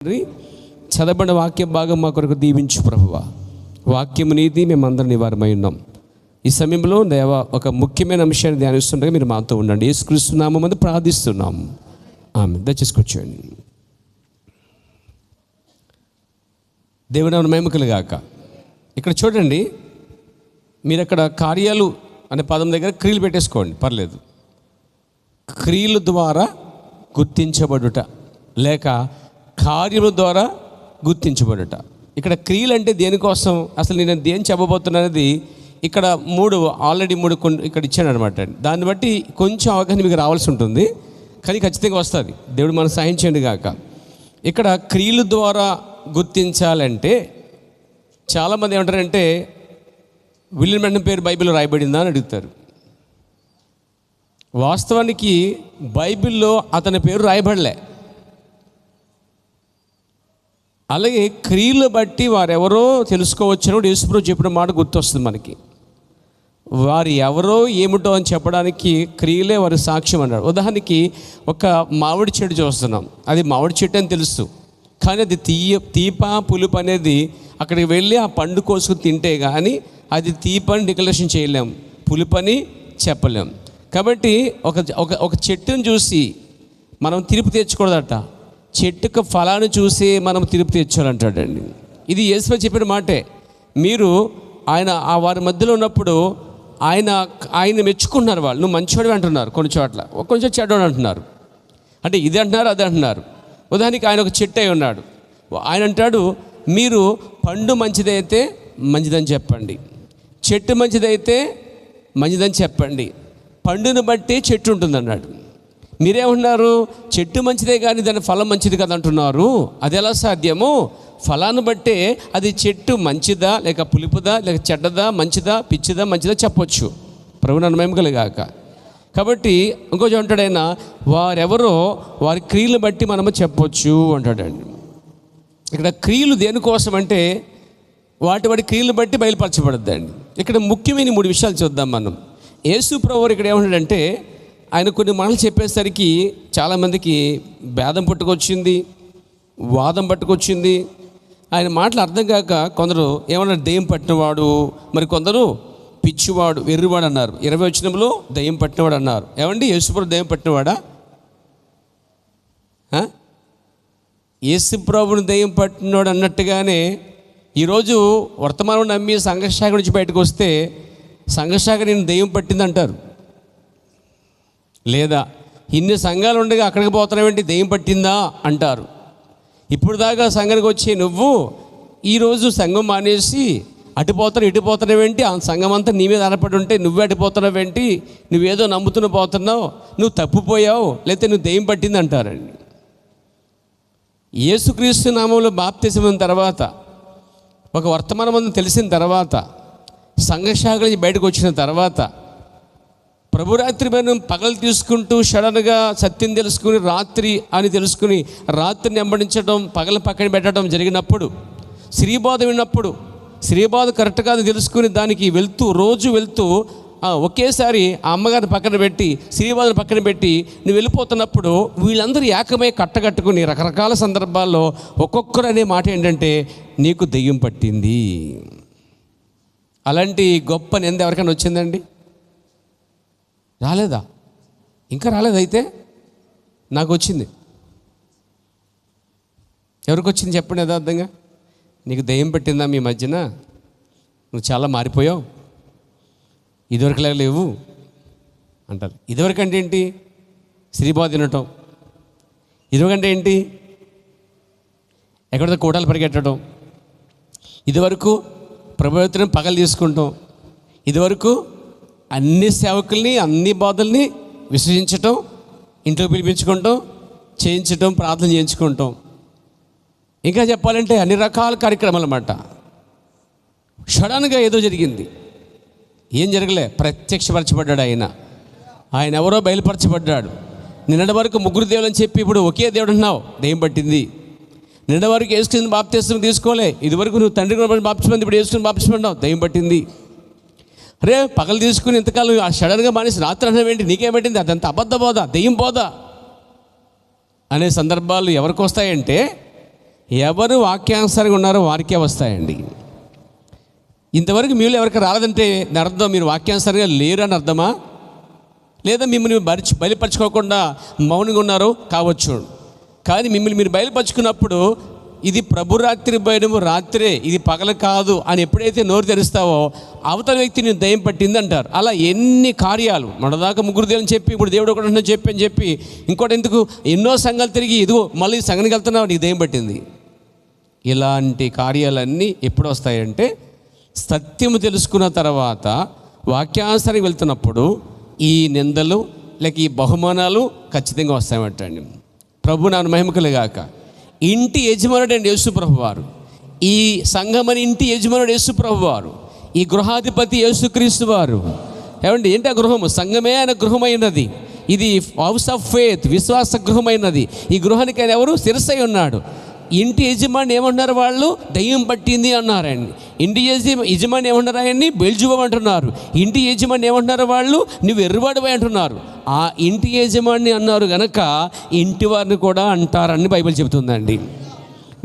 తండ్రి. చదవబడిన వాక్య భాగం మా కొరకు దీవించు ప్రభువా. వాక్యము నీది, మేమందరం నివారమై ఉన్నాం. ఈ సమయంలో దేవ ఒక ముఖ్యమైన అంశాన్ని ధ్యానిస్తుండగా మీరు మాతో ఉండండి. యేసుక్రీస్తు నామమున ప్రార్థిస్తున్నాం, ఆమేన్. దయచేసి కూర్చోండి. దేవుని నామమున మహిమ కలుగాక. ఇక్కడ చూడండి, మీరు అక్కడ కార్యాలు అనే పదం దగ్గర క్రియలు పెట్టేసుకోండి, పర్లేదు. క్రియల ద్వారా గుర్తించబడుట లేక కార్యముల ద్వారా గుర్తించబడుట. ఇక్కడ క్రియలు అంటే దేనికోసం, అసలు నేను దేని చెప్పబోతున్నది ఇక్కడ ఆల్రెడీ మూడు ఇక్కడ ఇచ్చాను అనమాట. దాన్ని బట్టి కొంచెం అవగాహన మీకు రావాల్సి ఉంటుంది, కానీ ఖచ్చితంగా వస్తుంది. దేవుడు మనం సహాయించండి గాక. ఇక్కడ క్రియల ద్వారా గుర్తించాలంటే చాలామంది ఏమంటారంటే విలియం బ్రాంహం పేరు బైబిల్లో రాయబడిందా అని అడుగుతారు. వాస్తవానికి బైబిల్లో అతని పేరు రాయబడలే. అలాగే క్రియలు బట్టి వారెవరో తెలుసుకోవచ్చని యేసుప్రభు చెప్పిన మాట గుర్తొస్తుంది మనకి. వారు ఎవరో ఏమిటో అని చెప్పడానికి క్రియలే వారి సాక్ష్యం అన్నాడు. ఉదాహరణకి ఒక మామిడి చెట్టు చూస్తున్నాం, అది మామిడి చెట్టు అని తెలుసు, కానీ అది తీప పులుపు అనేది అక్కడికి వెళ్ళి ఆ పండు కోసుకుని తింటే కానీ అది తీపని డిక్లరేషన్ చేయలేం, పులుపని చెప్పలేం. కాబట్టి ఒక చెట్టును చూసి మనం తీర్పు తెచ్చుకోదట, చెట్టుకు ఫలాన్ని చూసి మనం తీర్పు తెచ్చాలంటాడండి. ఇది యేసు చెప్పిన మాటే. మీరు వారి మధ్యలో ఉన్నప్పుడు ఆయన మెచ్చుకుంటున్నారు. వాళ్ళు నువ్వు మంచివాడు అంటున్నారు, కొన్ని చోట్ల కొంచెం చెడ్డవాడు అంటున్నారు. అంటే ఇది అంటున్నారు, అది అంటున్నారు. ఉదాహరణకి ఆయన ఒక చెట్టు అయి ఉన్నాడు, ఆయన అంటాడు మీరు పండు మంచిదైతే మంచిదని చెప్పండి, చెట్టు మంచిదైతే మంచిదని చెప్పండి, పండును బట్టి చెట్టు ఉంటుందన్నాడు. మీరేమంటున్నారు, చెట్టు మంచిదే కానీ దాని ఫలం మంచిది కదా అంటున్నారు. అది ఎలా సాధ్యము? ఫలాన్ని బట్టే అది చెట్టు మంచిదా లేక పులుపుదా లేక చెడ్డదా, మంచిదా పిచ్చిదా, మంచిదా చెప్పొచ్చు. ప్రభువు నామమున మహిమ కలుగాక. కాబట్టి ఇంకొంచెం అంటాడు ఆయన, వారెవరో వారి క్రియలు బట్టి మనము చెప్పొచ్చు అంటాడండి. ఇక్కడ క్రియలు దేనికోసం అంటే వాటి క్రియలు బట్టి బయలుపరచబడద్దండి. ఇక్కడ ముఖ్యమైన 3 విషయాలు చూద్దాం మనం. యేసు ప్రభువు ఇక్కడ ఏమంటాడంటే, ఆయన కొన్ని మాటలు చెప్పేసరికి చాలామందికి భేదం పట్టుకొచ్చింది, వాదం పట్టుకొచ్చింది. ఆయన మాటలు అర్థం కాక కొందరు ఏమన్నారు, దెయ్యం పట్టినవాడు, మరి కొందరు పిచ్చివాడు, వెర్రివాడు అన్నారు. 20వ వచనంలో దెయ్యం పట్టినవాడు అన్నారు. ఏమండి, యేసుప్రభు దెయ్యం పట్టినవాడా? యేసుప్రభుని దెయ్యం పట్టినవాడు అన్నట్టుగానే ఈరోజు వర్తమానం నమ్మి సంఘశాఖ నుంచి బయటకు వస్తే సంఘశాఖ నేను దెయ్యం పట్టింది అంటారు. లేదా ఇన్ని సంఘాలు ఉండగా అక్కడికి పోతున్నావేంటి, దెయ్యం పట్టిందా అంటారు. ఇప్పుడు దాకా సంఘానికి వచ్చి నువ్వు ఈరోజు సంఘం మానేసి ఇటు పోతున్నావేంటి, ఆ సంఘం అంతా నీ మీద ఆధారపడి ఉంటే నువ్వే అటుపోతున్నావేంటి, నువ్వేదో నమ్ముతున్న పోతున్నావు, నువ్వు తప్పిపోయావు, లేకపోతే నువ్వు దెయ్యం పట్టింది అంటారండి. యేసుక్రీస్తు నామంలో బాప్తిసం తర్వాత ఒక వర్తమానం తెలిసిన తర్వాత సంఘశాఖ నుంచి బయటకు వచ్చిన తర్వాత ప్రభురాత్రి మనం పగలు తీసుకుంటూ సడన్గా సత్యం తెలుసుకుని రాత్రి అని తెలుసుకుని రాత్రిని వెంబడించడం, పగలు పక్కన పెట్టడం జరిగినప్పుడు, శ్రీబోధ విన్నప్పుడు శ్రీబోధ కరెక్ట్ కాదు తెలుసుకుని దానికి రోజు వెళ్తూ ఒకేసారి ఆ అమ్మగారిని పక్కన పెట్టి శ్రీబోధను పక్కన పెట్టి నువ్వు వెళ్ళిపోతున్నప్పుడు వీళ్ళందరూ ఏకమై కట్టకట్టుకుని రకరకాల సందర్భాల్లో ఒక్కొక్కరు అనే మాట ఏంటంటే నీకు దెయ్యం పట్టింది. అలాంటి గొప్ప నింద ఎవరికైనా వచ్చిందండి? రాలేదా? ఇంకా రాలేదైతే నాకు వచ్చింది. ఎవరికి వచ్చింది చెప్పండి యథార్థంగా. నీకు దెయ్యం పెట్టిందా మీ మధ్యన, నువ్వు చాలా మారిపోయావు, ఇదివరకులా లేవు అంటారు. ఇదివరకు అంటే ఏంటి? శ్రీబోధ తినటం. ఇదివరకంటే ఏంటి? ఎక్కడితో కూటాలు పరిగెట్టడం. ఇదివరకు ప్రభుత్వం పగలు తీసుకుంటాం. ఇదివరకు అన్ని సేవకుల్ని అన్ని బోధల్ని విశ్వసించటం, ఇంట్లో పిలిపించుకుంటాం, చేయించటం, ప్రార్థన చేయించుకుంటాం. ఇంకా చెప్పాలంటే అన్ని రకాల కార్యక్రమాలు అన్నమాట. సడన్గా ఏదో జరిగింది. ఏం జరగలే, ప్రత్యక్షపరచబడ్డాడు ఆయన ఎవరో బయలుపరచబడ్డాడు. నిన్నటి వరకు 3 దేవులు అని చెప్పి ఇప్పుడు ఒకే దేవుడు అన్నావు, దెయ్యం పట్టింది. నిన్నటి వరకు యేసుక్రీస్తు బాప్తిసం తీసుకోలే, ఇదివరకు నువ్వు తండ్రి బాప్తిసం, ఇప్పుడు యేసుక్రీస్తు బాప్తిసం అన్నావు, దెయ్యం పట్టింది. అరే పగలు తీసుకుని ఇంతకాలం సడన్గా మానేసి రాత్రి అన్నం ఏంటి, నీకేం పట్టింది, అదంతా అబద్ధ బోధ, దెయ్యం బోధ అనే సందర్భాలు ఎవరికి వస్తాయంటే ఎవరు వాక్యానుసారంగా ఉన్నారో వారికే వస్తాయండి. ఇంతవరకు మీలో ఎవరికి రాలేదంటే దాని అర్థం మీరు వాక్యానుసారంగా లేరు అని అర్థమా? లేదా మిమ్మల్ని బయలుపరచుకోకుండా మౌనంగా ఉన్నారో కావచ్చు. కానీ మిమ్మల్ని మీరు బయలుపరుచుకున్నప్పుడు ఇది ప్రభురాత్రి భయము రాత్రే, ఇది పగల కాదు అని ఎప్పుడైతే నోరు తెరుస్తావో అవతల వ్యక్తి నేను దయ్యం పట్టింది అంటారు. అలా ఎన్ని కార్యాలు మనదాకా ముగ్గురు దేవుని చెప్పి ఇప్పుడు దేవుడు ఒకటి చెప్పి అని చెప్పి ఇంకోటి ఎందుకు ఎన్నో సంఘాలు తిరిగి ఇదిగో మళ్ళీ సంఘానికి వెళ్తున్నావు నీకు దయ్యం పట్టింది. ఇలాంటి కార్యాలన్నీ ఎప్పుడు వస్తాయంటే సత్యము తెలుసుకున్న తర్వాత వాక్యానుసారం వెళ్తున్నప్పుడు ఈ నిందలు లేక ఈ బహుమానాలు ఖచ్చితంగా వస్తాయటండి. ప్రభు నాన్న మహిమకులుగాక. ఇంటి యజమానుడు అండి యేసు ప్రభు వారు. ఈ సంఘమని ఇంటి యజమానుడు యేసు ప్రభు వారు. ఈ గృహాధిపతి యేసుక్రీస్తు వారు. ఏమండి ఏంటి ఆ గృహము? సంఘమే ఆయన గృహమైనది. ఇది హౌస్ ఆఫ్ ఫెయిత్, విశ్వాస గృహమైనది. ఈ గృహానికి ఆయన ఎవరు? శిరస్సై ఉన్నాడు. ఇంటి యజమాని ఏమంటున్నారు? వాళ్ళు దయ్యం పట్టింది అన్నారండి. ఇంటి యజమాని ఏమంటున్నారు? ఆయన్ని బెల్జుబం అంటున్నారు. ఇంటి యజమాని ఏమంటున్నారు? వాళ్ళు నువ్వు ఎర్రవాడివై అంటున్నారు. ఆ ఇంటి యజమాని అన్నారు గనక ఇంటి వారిని కూడా అంటారని బైబిల్ చెబుతుందండి.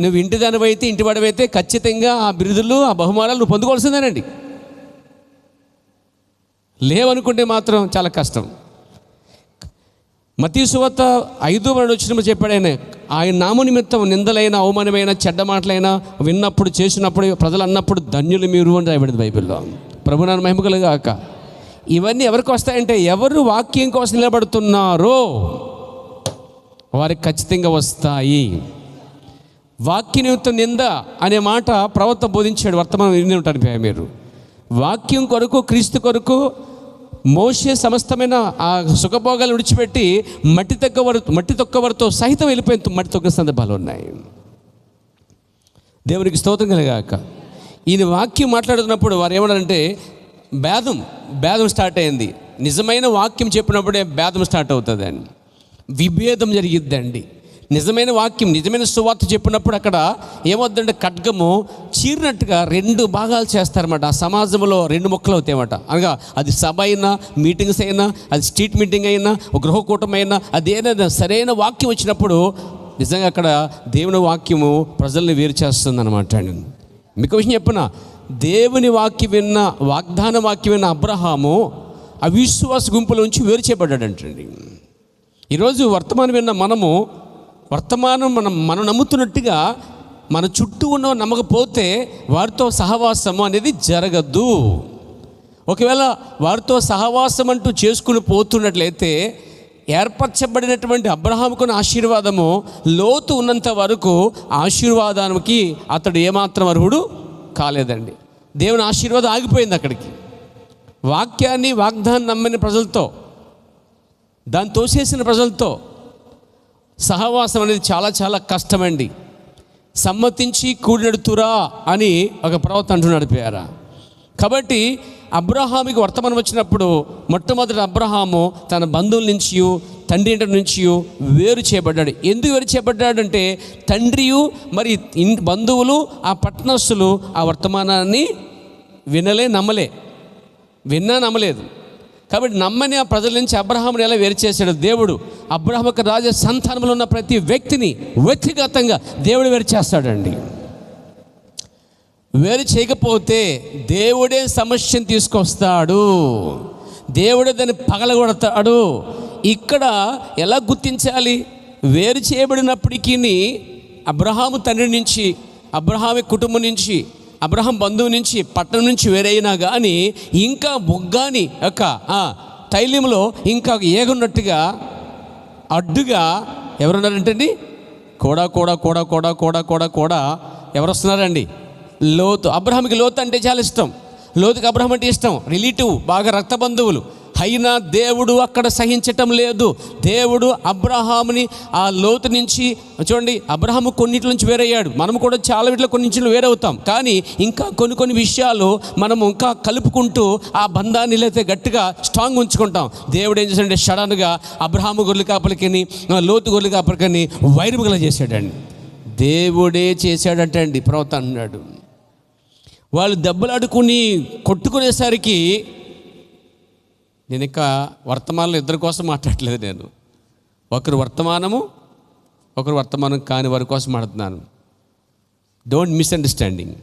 నువ్వు ఇంటి దానివైతే ఇంటివాడివైతే ఖచ్చితంగా ఆ బిరుదులు ఆ బహుమానాలు నువ్వు పొందుకోవాల్సిందేనండి. లేవనుకుంటే మాత్రం చాలా కష్టం. మత్తయి సువార్త 5:1 చెప్పాడు ఆయన నామ నిమిత్తం నిందలైన అవమానమైన చెడ్డ మాటలైనా విన్నప్పుడు చేసినప్పుడు ప్రజలు అన్నప్పుడు ధన్యులు మీరు అని రాయబడింది బైబిల్లో. ప్రభునాన్న మహిమ కలుగాక. ఇవన్నీ ఎవరికి వస్తాయంటే ఎవరు వాక్యం కోసం నిలబడుతున్నారో వారికి ఖచ్చితంగా వస్తాయి. వాక్య నిమిత్తం నింద అనే మాట ప్రవక్త బోధించాడు. వర్తమానం విని ఉంటారు మీరు. వాక్యం కొరకు క్రీస్తు కొరకు మోషే సమస్తమైన ఆ సుఖభోగాలు విడిచిపెట్టి మట్టి తొక్కవరితో సహితం వెళ్ళిపోయిన మట్టి తొక్కిన సందర్భాలు ఉన్నాయి. దేవునికి స్తోత్రం కలుగాక. ఈయన వాక్యం మాట్లాడుతున్నప్పుడు వారు ఏమన్నారంటే భేదం స్టార్ట్ అయింది. నిజమైన వాక్యం చెప్పినప్పుడే భేదం స్టార్ట్ అవుతుంది అండి. విభేదం జరిగిద్దండి. నిజమైన వాక్యం నిజమైన సువార్త చెప్పినప్పుడు అక్కడ ఏమవుతుందంటే ఖడ్గము చీరినట్టుగా 2 భాగాలు చేస్తారన్నమాట. ఆ సమాజంలో 2 ముక్కలు అవుతాయన్నమాట. అనగా అది సభ అయినా, మీటింగ్స్ అయినా, అది స్ట్రీట్ మీటింగ్ అయినా, ఒక గృహకూటం అయినా, అదేనా సరైన వాక్యం వచ్చినప్పుడు నిజంగా అక్కడ దేవుని వాక్యము ప్రజల్ని వేరు చేస్తుంది అన్నమాట. మీకు విషయం చెప్పిన దేవుని వాక్యం విన్న, వాగ్దాన వాక్యం విన్న అబ్రహాము అవిశ్వాస గుంపుల నుంచి వేరు చేయబడ్డాడంటండి. ఈరోజు వర్తమానం విన్న వర్తమానం మనం నమ్ముతున్నట్టుగా మన చుట్టూ ఉన్న నమ్మకపోతే వారితో సహవాసము అనేది జరగదు. ఒకవేళ వారితో సహవాసం అంటూ చేసుకుని పోతున్నట్లయితే ఏర్పరచబడినటువంటి అబ్రహాముకున్న ఆశీర్వాదము లోతు ఉన్నంత వరకు ఆశీర్వాదానికి అతడు ఏమాత్రం అర్హుడు కాలేదండి. దేవుని ఆశీర్వాదం ఆగిపోయింది అక్కడికి. వాక్యాన్ని వాగ్దాన్ని నమ్మిన ప్రజలతో, దాన్ని తోసేసిన ప్రజలతో సహవాసం అనేది చాలా చాలా కష్టమండి. సమ్మతించి కూడినడుతురా అని ఒక ప్రవక్త అంటున్నాడు పేరా. కాబట్టి అబ్రహాముకి వర్తమానం వచ్చినప్పుడు మొట్టమొదటి అబ్రహాము తన బంధువుల నుంచి, తండ్రి ఇంటి నుంచి వేరు చేయబడ్డాడు. ఎందుకు వేరు చేయబడ్డాడంటే తండ్రియు మరి బంధువులు ఆ పట్టణస్తులు ఆ వర్తమానాన్ని నమ్మలేదు. కాబట్టి నమ్మని ఆ ప్రజల నుంచి అబ్రహాముని ఎలా వేరు చేశాడు దేవుడు? అబ్రహాము యొక్క రాజ సంతానంలో ఉన్న ప్రతి వ్యక్తిని వ్యక్తిగతంగా దేవుడు వేరు చేస్తాడండి. వేరు చేయకపోతే దేవుడే సమస్యను తీసుకొస్తాడు, దేవుడే దాన్ని పగలగొడతాడు. ఇక్కడ ఎలా గుర్తించాలి? వేరు చేయబడినప్పటికీ అబ్రహాము తండ్రి నుంచి, అబ్రహాము కుటుంబం నుంచి, అబ్రహాం బంధువు నుంచి, పట్టణం నుంచి వేరైనా కానీ ఇంకా బొగ్గాని యొక్క తైలంలో ఇంకా ఏగున్నట్టుగా అడ్డుగా ఎవరున్నారంటండి? కూడా ఎవరు వస్తున్నారండి? లోతు. అబ్రహాంకి లోతు అంటే చాలా ఇష్టం. లోతుకి అబ్రహాం అంటే ఇష్టం. రిలేటివ్, బాగా రక్త బంధువులు. అయినా దేవుడు అక్కడ సహించటం లేదు. దేవుడు అబ్రహాముని ఆ లోతు నుంచి, చూడండి, అబ్రహాము కొన్నిటి నుంచి వేరయ్యాడు. మనము కూడా చాలా వీటిలో కొన్నింటిలో వేరవుతాం. కానీ ఇంకా కొన్ని విషయాలు మనము ఇంకా కలుపుకుంటూ ఆ బంధాన్ని లేతే గట్టిగా స్ట్రాంగ్ ఉంచుకుంటాం. దేవుడు ఏం చేశాడంటే సడన్గా అబ్రహాము గొర్రెల కాపరికని లోతు గొర్రెల కాపరికని వైరుముగల చేశాడండి. దేవుడే చేశాడంటే అండి ప్రవక్త అన్నాడు. వాళ్ళు దెబ్బలాడుకుని కొట్టుకునేసరికి, నేను ఇంకా వర్తమానంలో ఇద్దరి కోసం మాట్లాడలేదు. ఒకరు వర్తమానం కాని వారి కోసం మాట్లాడుతున్నాను. Don't misunderstanding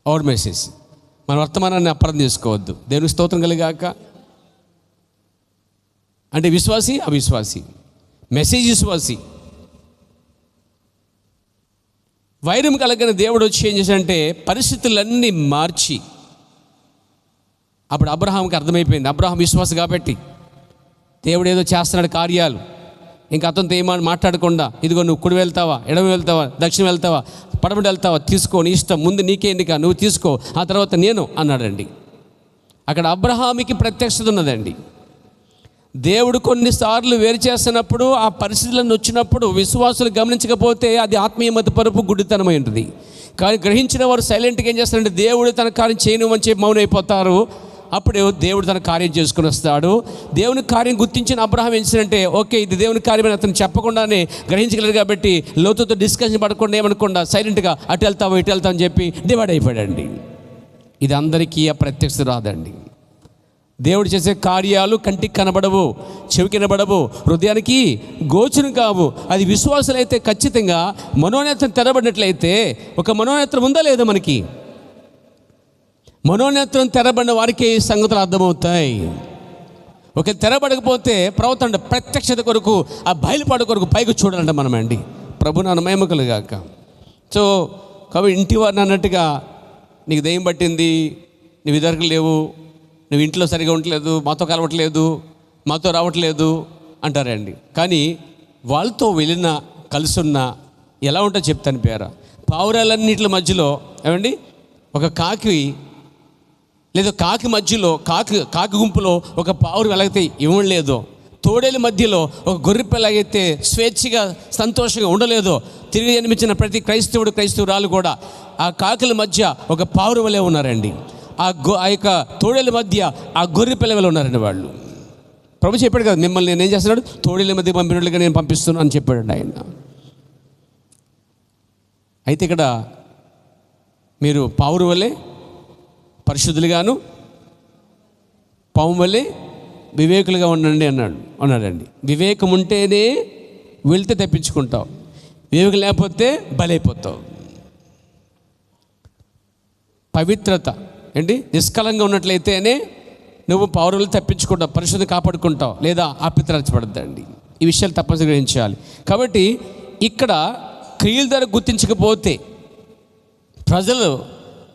our message. మన వర్తమానాన్ని అపరం చేసుకోవద్దు. దేవునికి స్తోత్రం కలిగాక. అంటే విశ్వాసి అవిశ్వాసి, మెసేజ్ విశ్వాసి. వైరం కలిగిన దేవుడు వచ్చి ఏం చేశాడంటే పరిస్థితులన్నీ మార్చి, అప్పుడు అబ్రహాంకి అర్థమైపోయింది, అబ్రహాం విశ్వాసి కాబట్టి దేవుడు ఏదో చేస్తున్నాడు కార్యాలు. ఇంకా అతనితో ఏమని మాట్లాడకుండా, ఇదిగో నువ్వు కుడి వెళ్తావా, ఎడమ వెళ్తావా, దక్షిణం వెళ్తావా, పడమటి వెళ్తావా, తీసుకో, నీ ఇష్టం, ముందు నీకే ఎన్నిక, నువ్వు తీసుకో, ఆ తర్వాత నేను అన్నాడండి. అక్కడ అబ్రహాముకి ప్రత్యక్షత ఉన్నదండి. దేవుడు కొన్నిసార్లు వేరు చేస్తున్నప్పుడు, ఆ పరిస్థితులను వచ్చినప్పుడు విశ్వాసులు గమనించకపోతే అది ఆత్మీయ మతపరుపు గుడ్డితనమై ఉంటుంది. కానీ గ్రహించిన వారు సైలెంట్గా ఏం చేస్తారంటే దేవుడు తన కార్యం చేయను చెప్పి మౌనైపోతారు. అప్పుడు దేవుడు తన కార్యం చేసుకుని వస్తాడు. దేవుని కార్యం గుర్తించిన అబ్రహాం ఏం చేశాడంటే, ఓకే ఇది దేవుని కార్యం అని అతను చెప్పకుండానే గ్రహించగలరు కాబట్టి లోతుతో డిస్కషన్ పడకుండా ఏమనకుండా సైలెంట్గా అటు వెళ్తావు ఇటు వెళ్తావు అని చెప్పి డివైడ్ అయిపోయాడండి. ఇది అందరికీ అప్రత్యక్షత రాదండి. దేవుడు చేసే కార్యాలు కంటికి కనబడవు, చెవికి కనబడవు, హృదయానికి గోచరం కావు. అది విశ్వాసులైతే ఖచ్చితంగా మనోనేత్రం తెరబడినట్లయితే, ఒక మనోనేత్రం ఉందా లేదా మనకి? మనోనేత్రం తెరబడిన వారికి సంగతులు అర్థమవుతాయి. ఒక తెరబడకపోతే ప్రవర్తన ప్రత్యక్షత కొరకు, ఆ బయలుపాటు కొరకు పైకి చూడాలంట మనమండి. ప్రభు నాన్న మహిమకులు గాక. సో కాబట్టి ఇంటి వారిని అన్నట్టుగా నీకు దెయ్యం పట్టింది, నీవు ఇద్దరికి లేవు, నువ్వు ఇంట్లో సరిగా ఉండట్లేదు, మాతో కలవట్లేదు, మాతో రావట్లేదు అంటారండి. కానీ వాళ్ళతో వెళ్ళిన కలుసున్నా ఎలా ఉంటుందో చెప్తాను పేర. పావురాలన్నింటి మధ్యలో ఏమండి ఒక కాకి లేదా కాకి మధ్యలో కాకి గుంపులో ఒక పావురు వెలగితే ఇవ్వలేదో, తోడేల మధ్యలో ఒక గొర్రె పిల్లగైతే స్వేచ్ఛగా సంతోషంగా ఉండలేదో, తిరిగి జన్మించిన ప్రతి క్రైస్తవురాలు కూడా ఆ కాకుల మధ్య ఒక పావురు వలె ఉన్నారండి. ఆ యొక్క తోడేల మధ్య ఆ గొర్రె పిల్ల వలె ఉన్నారండి వాళ్ళు. ప్రభు చెప్పాడు కదా, మిమ్మల్ని నేను ఏం చేస్తున్నాడు, తోడేల మధ్య పంపినట్లుగా నేను పంపిస్తున్నాను అని చెప్పాడండి ఆయన. అయితే ఇక్కడ మీరు పావురు వలె పరిశుద్ధులుగాను, పాము వలె వివేకులుగా ఉండండి అన్నాడండి. వివేకం ఉంటేనే వెళ్తే తప్పించుకుంటావు, వివేకం లేకపోతే బలైపోతావు. పవిత్రత ఏంటి, నిష్కలంగా ఉన్నట్లయితేనే నువ్వు పౌరులు తప్పించుకుంటావు, పరిశుద్ధి కాపాడుకుంటావు, లేదా ఆపిత్రచబడద్దండి. ఈ విషయాలు తప్పనిసరిగా గ్రహించాలి. కాబట్టి ఇక్కడ క్రియల ద్వారా గుర్తించకపోతే, ప్రజలు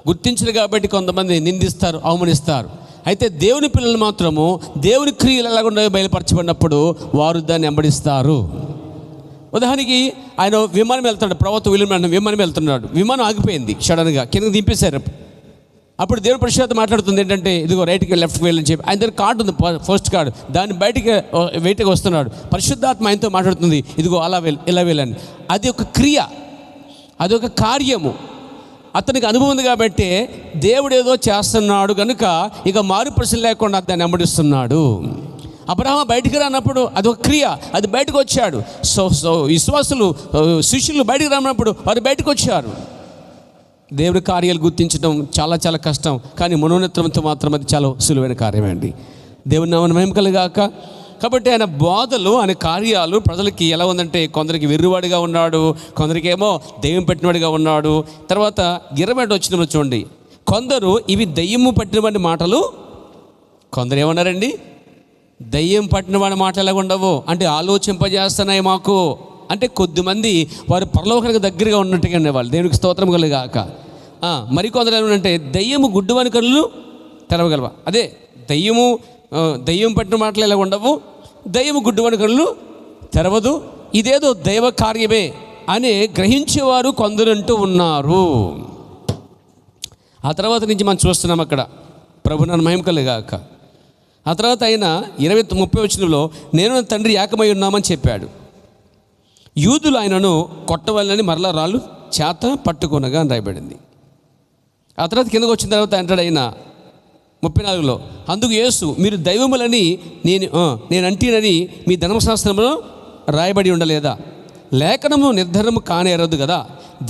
గుర్తించరు కాబట్టి కొంతమంది నిందిస్తారు, అవమానిస్తారు. అయితే దేవుని పిల్లలు మాత్రము దేవుని క్రియలు ఎలాగుండో బయలుపరచబడినప్పుడు వారు దాన్ని వెంబడిస్తారు. ఉదాహరణకి ఆయన విమానం వెళ్తున్నాడు, ప్రవక్త విమానం వెళ్తున్నాడు, విమానం ఆగిపోయింది సడన్గా, కిందకి దింపేశారు. అప్పుడు దేవుని పరిశుద్ధత మాట్లాడుతుంది ఏంటంటే, ఇదిగో రైట్కి లెఫ్ట్కి వెళ్ళని చెప్పి ఆయన దగ్గర కార్డు ఉంది, ఫస్ట్ కార్డు, దాన్ని బయటికి వెయిట్గా వస్తున్నాడు. పరిశుద్ధాత్మ ఆయనతో మాట్లాడుతుంది, ఇదిగో అలా ఇలా వెళ్ళని. అది ఒక క్రియ, అది ఒక కార్యము. అతనికి అనుభవం ఉంది కాబట్టి దేవుడు ఏదో చేస్తున్నాడు కనుక ఇక మారు ప్రశ్న లేకుండా దాన్ని వెంబడిస్తున్నాడు. అబ్రహాము బయటికి రానప్పుడు అదొక క్రియ, అది బయటకు వచ్చాడు. సో విశ్వాసులు శిష్యులు బయటికి రానప్పుడు వారు బయటకు వచ్చారు. దేవుడి కార్యాలు గుర్తించడం చాలా చాలా కష్టం, కానీ మనోనేత్రంతో మాత్రం అది చాలా సులువైన కార్యమే అండి. దేవుని నామమున మహిమ కలుగాక. కాబట్టి ఆయన బోధలు, ఆయన కార్యాలు ప్రజలకి ఎలా ఉందంటే, కొందరికి వెర్రివాడిగా ఉన్నాడు, కొందరికేమో దెయ్యం పట్టినవాడిగా ఉన్నాడు. తర్వాత 20 వచ్చినప్పుడు చూడండి, కొందరు ఇవి దెయ్యము పట్టినవాడి మాటలు, కొందరు ఏమన్నారండి, దెయ్యం పట్టినవాడి మాటలు ఎలా ఉండవు అంటే ఆలోచింపజేస్తున్నాయి మాకు అంటే, కొద్దిమంది వారు పరలోకానికి దగ్గరగా ఉన్నట్టుగా ఉండేవాళ్ళు. దేవునికి స్తోత్రం కలుగాక. మరికొందరు ఏమంటే దెయ్యము గుడ్డివాని కళ్ళు తెరవగలవా, అదే దెయ్యం పట్టిన మాటలు ఎలా ఉండవు, దెయ్యము గుడ్డివాని కళ్ళు తెరవదు, ఇదేదో దైవ కార్యమే అని గ్రహించేవారు కొందరంటూ ఉన్నారు. ఆ తర్వాత నుంచి మనం చూస్తున్నాం అక్కడ ప్రభు నన్ను మహిమ కలుగాక. ఆ తర్వాత ఆయన 20-30 వచనంలో నేను నా తండ్రి ఏకమై ఉన్నామని చెప్పాడు. యూదులు ఆయనను కొట్టవాలని మరలా రాళ్ళు చేత పట్టుకొనగా అని రాయబడింది. ఆ తర్వాత కిందకు వచ్చిన తర్వాత అంటాడు ఆయన 34లో, అందుకు యేసు మీరు దైవములని నేను అంటీనని మీ ధర్మశాస్త్రంలో రాయబడి ఉండలేదా, లేఖనము నిర్ధారము కానేరదు కదా,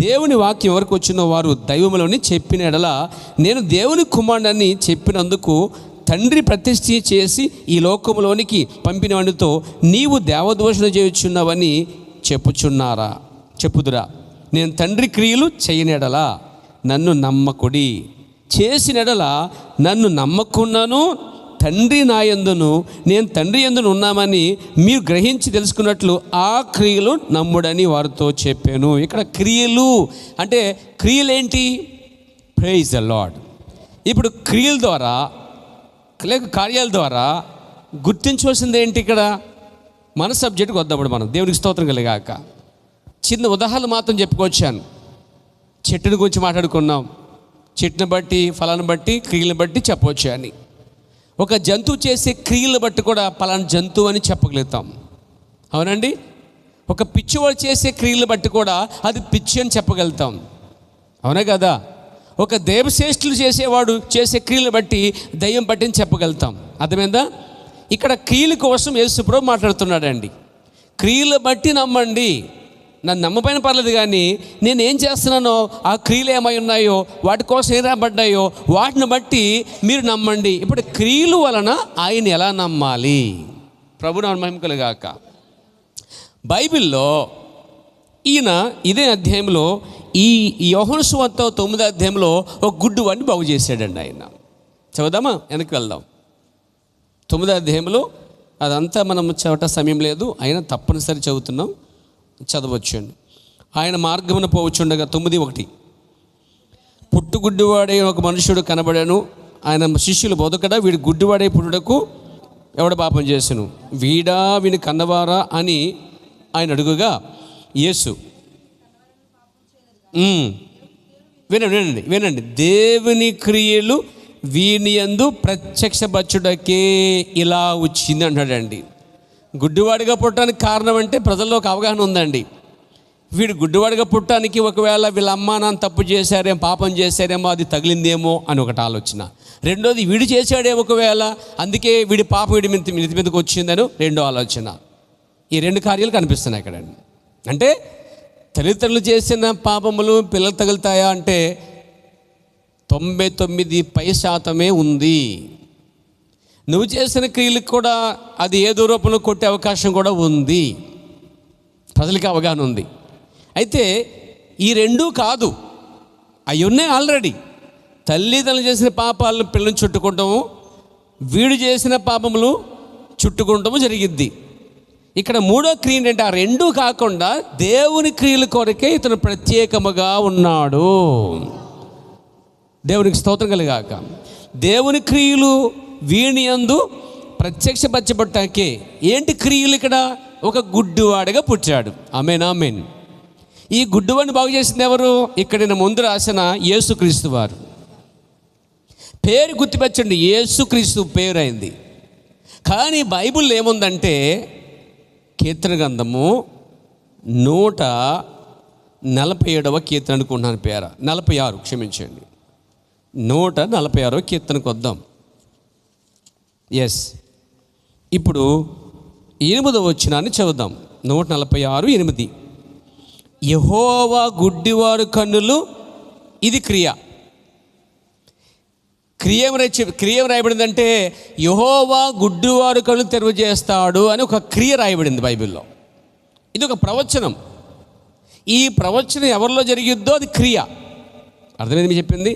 దేవుని వాక్యం ఎవరికి వచ్చిన వారు దైవములని చెప్పిన ఎడల నేను దేవుని కుమారుడని చెప్పినందుకు తండ్రి ప్రతిష్ఠ చేసి ఈ లోకములోనికి పంపిన వాడితో నీవు దేవదూషణ చేయుచున్నావని చెప్పుదురా. నేను తండ్రి క్రియలు చేయనెడలా నన్ను నమ్మకుడి, చేసినెడల నన్ను నమ్మకున్నాను, తండ్రి నా యందును నేను తండ్రి యందును ఉన్నామని మీరు గ్రహించి తెలుసుకున్నట్లు ఆ క్రియలు నమ్ముడని వారితో చెప్పాను. ఇక్కడ క్రియలు అంటే క్రియలేంటి? Praise the lord. ఇప్పుడు క్రియల ద్వారా లేక కార్యాల ద్వారా గుర్తించవలసింది ఏంటి? ఇక్కడ మన సబ్జెక్టుకి వద్దాప్పుడు మనం దేవునికి స్తోత్రం కలిగాక చిన్న ఉదాహరణ మాత్రం చెప్పుకొచ్చాను. చెట్టుని గురించి మాట్లాడుకున్నాం. చెట్టుని బట్టి ఫలాన్ని బట్టి క్రియలను బట్టి చెప్పవచ్చు అని. ఒక జంతువు చేసే క్రియలను బట్టి కూడా ఫలానా జంతువు అని చెప్పగలుగుతాం, అవునండి. ఒక పిచ్చివాడు చేసే క్రియలను బట్టి కూడా అది పిచ్చి అని చెప్పగలుగుతాం, అవునా కదా. ఒక దేవశ్రేష్ఠులు చేసేవాడు చేసే క్రియలను బట్టి దయ్యం బట్టి అని చెప్పగలుగుతాం. అర్థమైందా? ఇక్కడ క్రియల కోసం యేసుప్రభువు మాట్లాడుతున్నాడండి. క్రియలు బట్టి నమ్మండి. నన్ను నమ్మపైన పర్లేదు, కానీ నేను ఏం చేస్తున్నానో ఆ క్రియలు ఏమై ఉన్నాయో వాటి కోసం ఏం రాబడ్డాయో వాటిని బట్టి మీరు నమ్మండి. ఇప్పుడు క్రియల వలన ఆయన ఎలా నమ్మాలి? ప్రభునామ మహిమ కలుగాక. బైబిల్లో ఈయన ఇదే అధ్యాయంలో ఈ యోహాను సువార్త 9వ అధ్యాయంలో ఒక గుడ్డివాడిని బాగు చేశాడండి ఆయన. చదువుదామా? వెనక్కి వెళ్దాం. 9వ అధ్యాయంలో అదంతా మనం చదవట సమయం లేదు, అయినా తప్పనిసరి చదువుతున్నాం, చదవచ్చండి. ఆయన మార్గమున పోవచ్చుండగా 9:1 పుట్టుగుడ్డివాడే ఒక మనుషుడు కనబడాను. ఆయన శిష్యులు బోధకడా వీడు గుడ్డివాడే పుట్టుటకు ఎవడ పాపం చేసెను, వీడా వీని కన్నవారా అని ఆయన అడుగుగా యేసు వినండి దేవుని క్రియలు వీని యందు ప్రత్యక్షపరచుటకే ఇలా వచ్చింది అంటాడండి. గుడ్డివాడిగా పుట్టడానికి కారణం అంటే ప్రజల్లో ఒక అవగాహన ఉందండి. వీడు గుడ్డివాడిగా పుట్టడానికి ఒకవేళ వీళ్ళ అమ్మా నాన్న తప్పు చేశారేమో, పాపం చేశారేమో, అది తగిలిందేమో అని ఒకటి ఆలోచన. రెండోది వీడు చేశాడేమో ఒకవేళ, అందుకే వీడి పాపం వీడి మీదకి వచ్చిందని రెండో ఆలోచన. ఈ రెండు కార్యాలు కనిపిస్తున్నాయి ఇక్కడండి. అంటే తల్లిదండ్రులు చేసిన పాపములు పిల్లలు తగులుతాయా అంటే 99% ఉంది. నువ్వు చేసిన క్రియలకు కూడా అది ఏదో రూపంలో కొట్టే అవకాశం కూడా ఉంది. ప్రజలకి అవగాహన ఉంది. అయితే ఈ రెండూ కాదు, అవి ఉన్నాయి ఆల్రెడీ. తల్లిదండ్రులు చేసిన పాపాలను పిల్లలను చుట్టుకుంటాము, వీడు చేసిన పాపములు చుట్టుకుంటాము జరిగిద్ది. ఇక్కడ మూడో క్రియ ఏంటంటే ఆ రెండూ కాకుండా దేవుని క్రియల కొరకే ఇతను ప్రత్యేకముగా ఉన్నాడు. దేవునికి స్తోత్రం కలిగాక. దేవుని క్రియలు వీని యందు ప్రత్యక్షపరచబట్టాకే ఏంటి క్రియలు? ఇక్కడ ఒక గుడ్డివాడిగా పుట్టాడు. ఆమేన్ ఆమేన్. ఈ గుడ్డివాడిని బాగు చేసింది ఎవరు? ఇక్కడ నేను ముందు రాసిన యేసుక్రీస్తు వారు. పేరు గుర్తుపెట్టండి, యేసుక్రీస్తు పేరు అయింది. కానీ బైబిల్ ఏముందంటే కీర్తన గ్రంథము 147వ కీర్తన అనుకుంటున్నాను, 46 క్షమించండి, 146వ కీర్తనకు వద్దాం. ఎస్, ఇప్పుడు 8వ వచనాన్ని చదువుదాం. 146:8 యెహోవా గుడ్డివారు కన్నులు, ఇది క్రియ రాయబడిందంటే యెహోవా గుడ్డివారు కన్నులు తెరువ చేస్తాడు అని ఒక క్రియ రాయబడింది బైబిల్లో. ఇది ఒక ప్రవచనం. ఈ ప్రవచనం ఎవరిలో జరిగిద్దో అది క్రియ. అర్థమైంది మీకు చెప్పింది?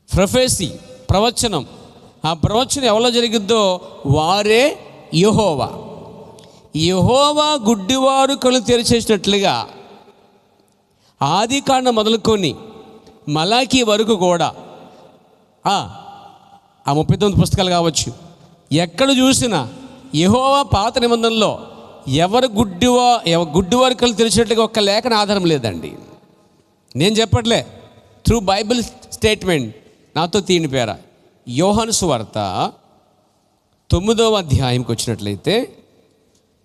ప్రొఫెసీ, ప్రవచనం. ఆ ప్రవచనం ఎవరిలో జరిగిద్దో వారే యెహోవా. యెహోవా గుడ్డివారు కళ్ళు తెరిచేసినట్లుగా ఆదికాండం మొదలుకొని మలాకీ వరకు కూడా ఆ 39 పుస్తకాలు కావచ్చు, ఎక్కడ చూసినా యెహోవా పాత నిబంధనలో ఎవరు గుడ్డివారు కళ్ళు తెరిచినట్లుగా ఒక్క లేఖన ఆధారం లేదండి. నేను చెప్పట్లే, త్రూ బైబిల్ స్టేట్మెంట్ నాతో తీని పేర. యోహాను సువార్త 9వ అధ్యాయంకి వచ్చినట్లయితే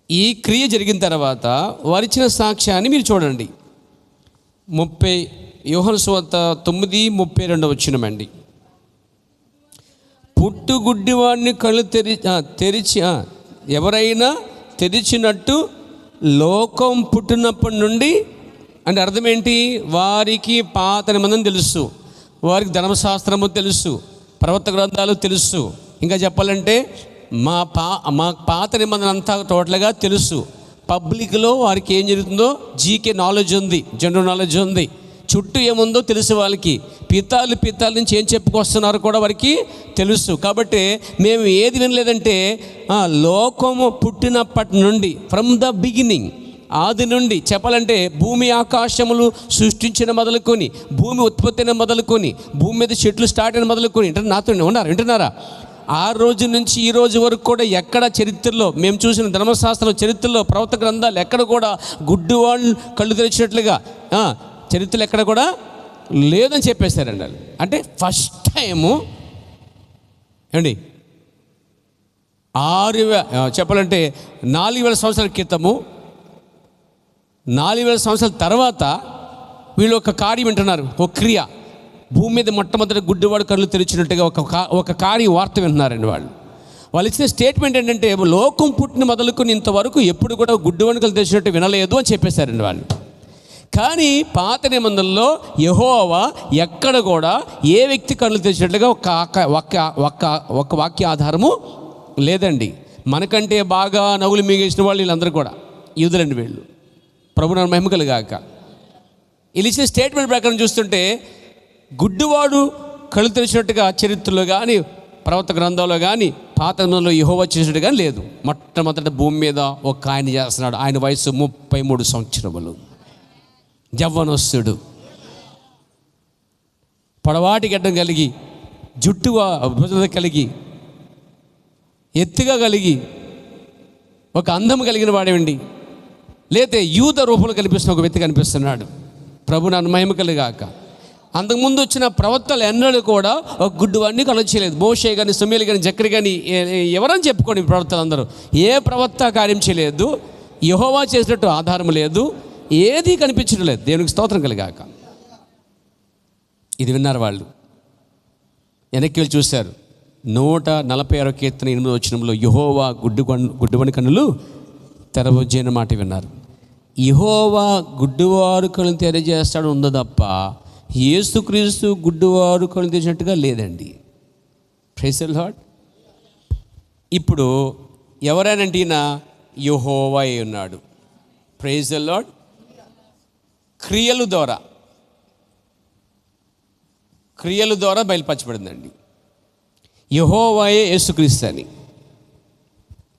ఈ క్రియ జరిగిన తర్వాత వారిచ్చిన సాక్ష్యాన్ని మీరు చూడండి. యోహాను సువార్త 9:32 వచ్చినమండి. పుట్టుగుడ్డివాడిని కళ్ళు తెరిచి ఎవరైనా తెరిచినట్టు లోకం పుట్టినప్పటి నుండి అంటే అర్థం ఏంటి? వారికి పాత నిబంధన తెలుసు, వారికి ధర్మశాస్త్రము తెలుసు, ప్రవక్త గ్రంథాలు తెలుసు. ఇంకా చెప్పాలంటే మా పాత నిబంధన అంతా టోటల్గా తెలుసు. పబ్లిక్లో వారికి ఏం జరుగుతుందో జీకే నాలెడ్జ్ ఉంది, జనరల్ నాలెడ్జ్ ఉంది, చుట్టూ ఏముందో తెలుసు వాళ్ళకి, పితాల నుంచి ఏం చెప్పుకొస్తున్నారో కూడా వారికి తెలుసు. కాబట్టి మేము ఏది వినలేదంటే లోకము పుట్టినప్పటి నుండి, ఫ్రమ్ ద బిగినింగ్, ఆది నుండి చెప్పాలంటే భూమి ఆకాశములు సృష్టించిన మొదలుకొని, భూమి ఉత్పత్తిని మొదలుకొని, భూమి మీద చెట్లు స్టార్ట్ అయిన మొదలుకొని, నాతో వింటున్నారా? ఆ రోజు నుంచి ఈ రోజు వరకు కూడా ఎక్కడ చరిత్రలో మేము చూసిన ధర్మశాస్త్రం చరిత్రలో ప్రవక్త గ్రంథాలు ఎక్కడ కూడా గుడ్డివాళ్ళు కళ్ళు తెరిచినట్లుగా చరిత్రలు ఎక్కడ కూడా లేదని చెప్పేశారండి వాళ్ళు. అంటే ఫస్ట్ టైము ఏమండి చెప్పాలంటే 4000 సంవత్సరాల క్రితము, 4000 సంవత్సరాల తర్వాత వీళ్ళు ఒక కార్యం వింటున్నారు, ఒక క్రియ. భూమి మీద మొట్టమొదటి గుడ్డివాడు కళ్ళు తెరిచినట్టుగా ఒక కార్య వార్త వింటున్నారండి వాళ్ళు ఇచ్చిన స్టేట్మెంట్ ఏంటంటే లోకం పుట్టిన మొదలుకొని ఇంతవరకు ఎప్పుడు కూడా గుడ్డివాడు కళ్ళు తెరిచినట్టు వినలేదు అని చెప్పేశారండి వాళ్ళు. కానీ పాత నిబంధనలో యెహోవా ఎక్కడ కూడా ఏ వ్యక్తి కళ్ళు తెరిచినట్లుగా ఒక వాక్య ఆధారము లేదండి. మనకంటే బాగా నవ్వులు మింగేసిన వాళ్ళు వీళ్ళందరూ కూడా యూదులండి వీళ్ళు. ప్రభువుని మహిమ కలుగాక. వీళ్ళు ఇచ్చిన స్టేట్మెంట్ ప్రకారం చూస్తుంటే గుడ్డివాడు కళ్ళు తెరిచినట్టుగా చరిత్రలో కానీ ప్రవక్త గ్రంథంలో కానీ పాత నిబంధనలో యెహోవా చేసినట్టు కానీ లేదు. మొట్టమొదటి భూమి మీద ఒక ఆయన చేస్తున్నాడు. ఆయన వయసు 33 సంవత్సరములు, యవ్వనస్తుడు, పొడవాటి గడ్డం కలిగి, జుట్టు భుజం కలిగి, ఎత్తుగా కలిగి, ఒక అందం కలిగిన వాడేవండి. లేతే యూద రూపంలో కనిపిస్తున్న ఒక వ్యక్తి కనిపిస్తున్నాడు. ప్రభు నన్ను మహిమ కలుగాక. అంతకుముందు వచ్చిన ప్రవక్తలు ఎన్నడూ కూడా ఒక గుడ్డివాడిని కళ్ళు చేయలేదు. మోషే కానీ, సమూయేలు కానీ, జకర్యా కానీ ఎవరని చెప్పుకోండి ప్రవక్తలు అందరూ, ఏ ప్రవక్త కార్యం చేయలేదు. యెహోవా చేసినట్టు ఆధారం లేదు, ఏది కనిపించడం లేదు. దేవునికి స్తోత్రం కలిగాక. ఇది విన్నారు వాళ్ళు. వెనక్కి వెళ్ళి చూశారు. 146 కీర్తన 8వ వచనంలో యెహోవా గుడ్డివాని కన్నులు తెరవజేయని మాట విన్నారు. యెహోవా గుడ్డివారు కళ్ళు తెరచేస్తాడు ఉందో తప్ప యేసుక్రీస్తు గుడ్డివారు కళ్ళు తెరిచినట్టుగా లేదండి. Praise the lord. ఇప్పుడు ఎవరైనా యెహోవా అయి ఉన్నాడు. Praise the lord. క్రియల ద్వారా బయలుపరచబడిందండి. యెహోవాయే యేసుక్రీస్తు అని.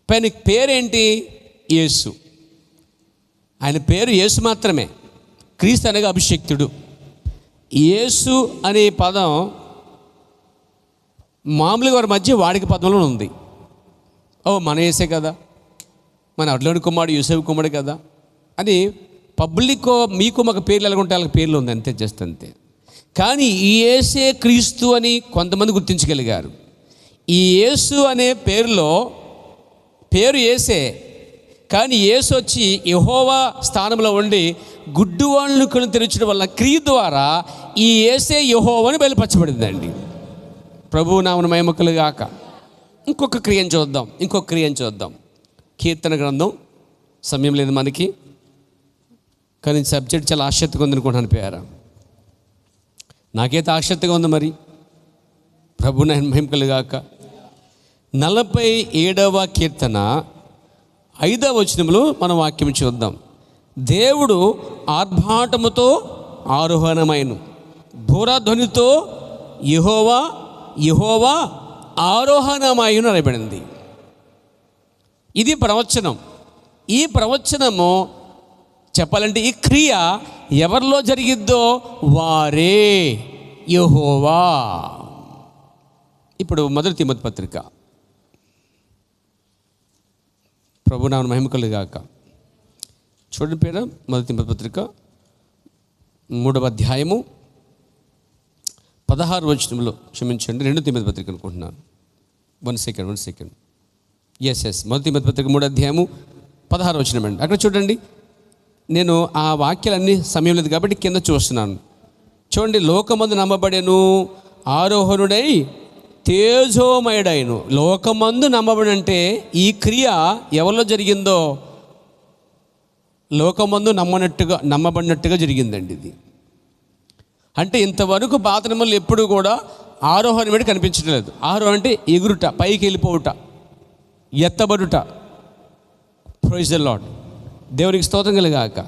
పైన పేరేంటి? యేసు. ఆయన పేరు యేసు మాత్రమే. క్రీస్తు అనగా అభిషేక్తుడు. యేసు అనే పదం మామూలుగా వారి మధ్య వాడిక పదంలో ఉంది. మన యేసే కదా, మన అడ్లోని కుమారుడు యూసేఫ్ కుమారుడు కదా అని పబ్లిక్ మీకు మాకు పేర్లు ఎలాగుంటే వాళ్ళకి పేర్లు ఉంది, అంతే, జస్ట్ అంతే. కానీ ఈ యేసే క్రీస్తు అని కొంతమంది గుర్తించగలిగారు. ఈ యేసు అనే పేరులో పేరు యేసే, కానీ యేసు వచ్చి యెహోవా స్థానంలో ఉండి గుడ్డివాళ్ళను కళ్ళు తెరచడం వల్ల క్రియ ద్వారా ఈ యేసే యెహోవాని బయలుపరచబడిందండి. ప్రభువు నామమున మహిమ కలుగాక. ఇంకొక క్రియను చూద్దాం. కీర్తన గ్రంథం. సమయం లేదు మనకి, కానీ సబ్జెక్ట్ చాలా ఆసక్తిగా ఉంది అనుకుంటాను. పేరా నాకైతే ఆసక్తిగా ఉంది. మరి ప్రభువు నామమున మహిమ కలుగాక. 47వ కీర్తన 5వ వచనంలో మనం వాక్యం చూద్దాం. దేవుడు ఆర్భాటముతో ఆరోహణమైన భూరాధ్వనితో యెహోవా ఆరోహణమాయును అనబడింది. ఇది ప్రవచనం. ఈ ప్రవచనము చెప్పాలంటే ఈ క్రియ ఎవరిలో జరిగిద్దో వారే యెహోవా. ఇప్పుడు 1 తిమోతి పత్రిక, ప్రభు నామమున మహిమ కలుగాక. చూడండి పేరు 1 తిమోతి పత్రిక 3వ అధ్యాయము 16వ వచనంలో, క్షమించండి 2 తిమోతి పత్రిక అనుకుంటున్నాను. 1 సెకండ్. ఎస్ 1 తిమోతి పత్రిక 3వ అధ్యాయము 16వ వచనం అండి. అక్కడ చూడండి. నేను ఆ వాక్యాలన్నీ సమయం లేదు కాబట్టి కింద చూస్తున్నాను. చూడండి. లోకమందు నమ్మబడెను, ఆరోహణుడై తేజోమయుడైను. లోకమందు నమ్మబడి అంటే ఈ క్రియ ఎవరిలో జరిగిందో లోకమందు నమ్మబడినట్టుగా జరిగిందండి. ఇది అంటే ఇంతవరకు పాత నిబంధనలు ఎప్పుడు కూడా ఆరోహణ మీద కనిపించడం లేదు. ఆరోహణ అంటే ఎగురుట, పైకి వెళ్ళిపోవుట, ఎత్తబడుట. Praise the lord. దేవునికి స్తోత్రం కలుగాక.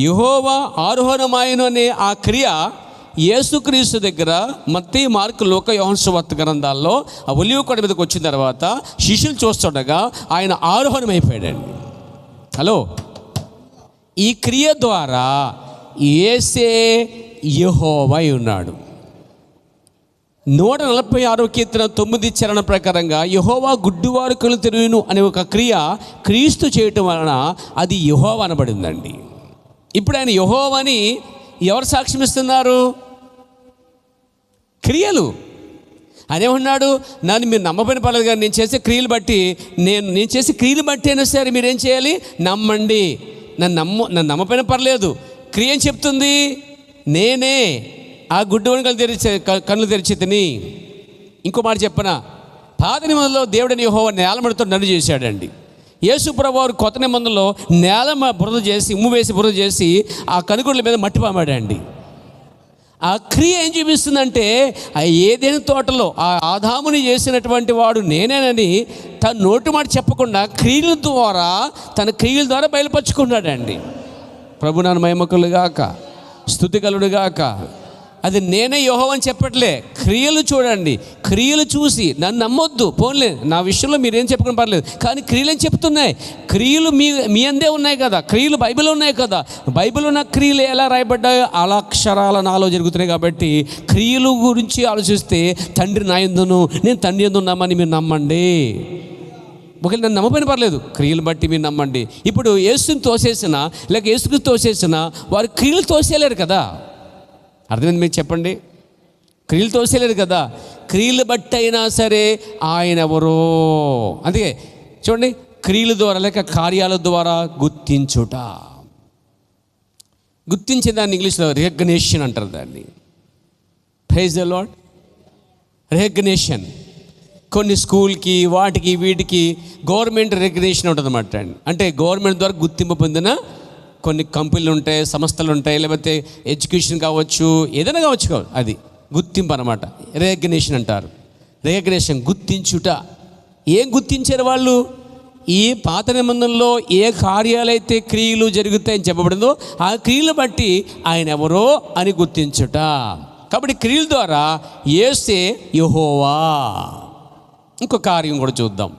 యెహోవా ఆరోహణమాయను అనే ఆ క్రియ యేసుక్రీస్తు దగ్గర మత్తయి, మార్కు, లూకా, యోహాను సువార్త గ్రంథాల్లో ఆ ఒలీవ కొండ మీదకి వచ్చిన తర్వాత శిష్యులు చూస్తుండగా ఆయన ఆరోహణమైపోయాడండి. హలో, ఈ క్రియ ద్వారా యేసే యెహోవా ఉన్నాడు. 146 కీర్తన 9 చరణ ప్రకారంగా యెహోవా గుడ్డివారు కళ్ళు తెరువును అనే ఒక క్రియ క్రీస్తు చేయటం వలన అది యెహోవా అనబడిందండి. ఇప్పుడు ఆయన యెహోవాని ఎవరు సాక్ష్యం ఇస్తున్నారు? క్రియలు. ఆయన ఏమన్నాడు? నన్ను మీరు నమ్మబడిన పర్లేదు కానీ నేను చేసే క్రియలు బట్టి నేను చేసే క్రియలు బట్టి అయినా సరే మీరేం చేయాలి? నమ్మండి. నన్ను నమ్మపోయిన పర్లేదు. క్రియ ఏం చెప్తుంది? నేనే ఆ గుడ్డివాని కళ్ళు తెరిచి తిని. ఇంకో మాట చెప్పనా, పాత నిబంధనలో దేవుడని యెహోవా నేలమడితో నన్ను చేశాడండి. యేసు ప్రభువు వారు కొత్త నిబంధనలో నేల బురద చేసి, ఉమ్ము వేసి బురద చేసి ఆ కనుగుడ్ల మీద మట్టి పామాడండి. ఆ క్రియ ఏం చూపిస్తుందంటే, ఆ ఏదైనా తోటలో ఆ ఆదాముని చేసినటువంటి వాడు నేనేనని తన నోటి మాట చెప్పకుండా తన క్రియల ద్వారా బయలుపరుచుకున్నాడండి. ప్రభు నాన్న మహిమకులుగాక, స్తుతికలుడుగాక. అది నేనే యెహోవా అని చెప్పట్లే, క్రియలు చూడండి. క్రియలు చూసి నన్ను నమ్మొద్దు, పోన్లే నా విషయంలో మీరేం చెప్పుకుని పర్లేదు, కానీ క్రియలు ఏం చెప్తున్నాయి? క్రియలు మీ అందే ఉన్నాయి కదా, క్రియలు బైబిల్ ఉన్నాయి కదా. బైబిల్ ఉన్న క్రియలు ఎలా రాయబడ్డాయో అలా అక్షరాల నాలో జరుగుతున్నాయి. కాబట్టి క్రియలు గురించి ఆలోచిస్తే తండ్రి నా యందును నేను తండ్రి యందు ఉన్నామని మీరు నమ్మండి. ఒకవేళ నన్ను నమ్మపోయిన పర్లేదు, క్రియలు బట్టి మీరు నమ్మండి. ఇప్పుడు యేసుని తోసేసిన లేక యేసుకు తోసేసిన వారు క్రియలు తోసేయలేరు కదా. అర్థమైంది మీకు? చెప్పండి. క్రియలు తోసేయలేరు కదా. క్రియలు బట్టి అయినా సరే ఆయన ఎవరో. అందుకే చూడండి, క్రియల ద్వారా లేక కార్యాల ద్వారా గుర్తించే దాన్ని ఇంగ్లీష్లో రికగ్నిషన్ అంటారు. దాన్ని ప్రైజ్ ది లార్డ్. రికగ్నిషన్. కొన్ని స్కూల్కి వాటికి వీటికి గవర్నమెంట్ రికగ్నిషన్ ఉంటుంది అన్నమాట. అంటే గవర్నమెంట్ ద్వారా గుర్తింపు పొందిన కొన్ని కంపెనీలు ఉంటాయి, సంస్థలు ఉంటాయి, లేకపోతే ఎడ్యుకేషన్ కావచ్చు, ఏదైనా కావచ్చు, అది గుర్తింపు అన్నమాట. రికగ్నిషన్ అంటారు. రికగ్నిషన్, గుర్తించుట. ఏం గుర్తించారు వాళ్ళు? ఈ పాత నిబంధనలో ఏ కార్యాలైతే క్రియలు జరుగుతాయని చెప్పబడిందో ఆ క్రియలు బట్టి ఆయన ఎవరో అని గుర్తించుట. కాబట్టి క్రియల ద్వారా యేసే యెహోవా. ఇంకో కార్యం కూడా చూద్దాం.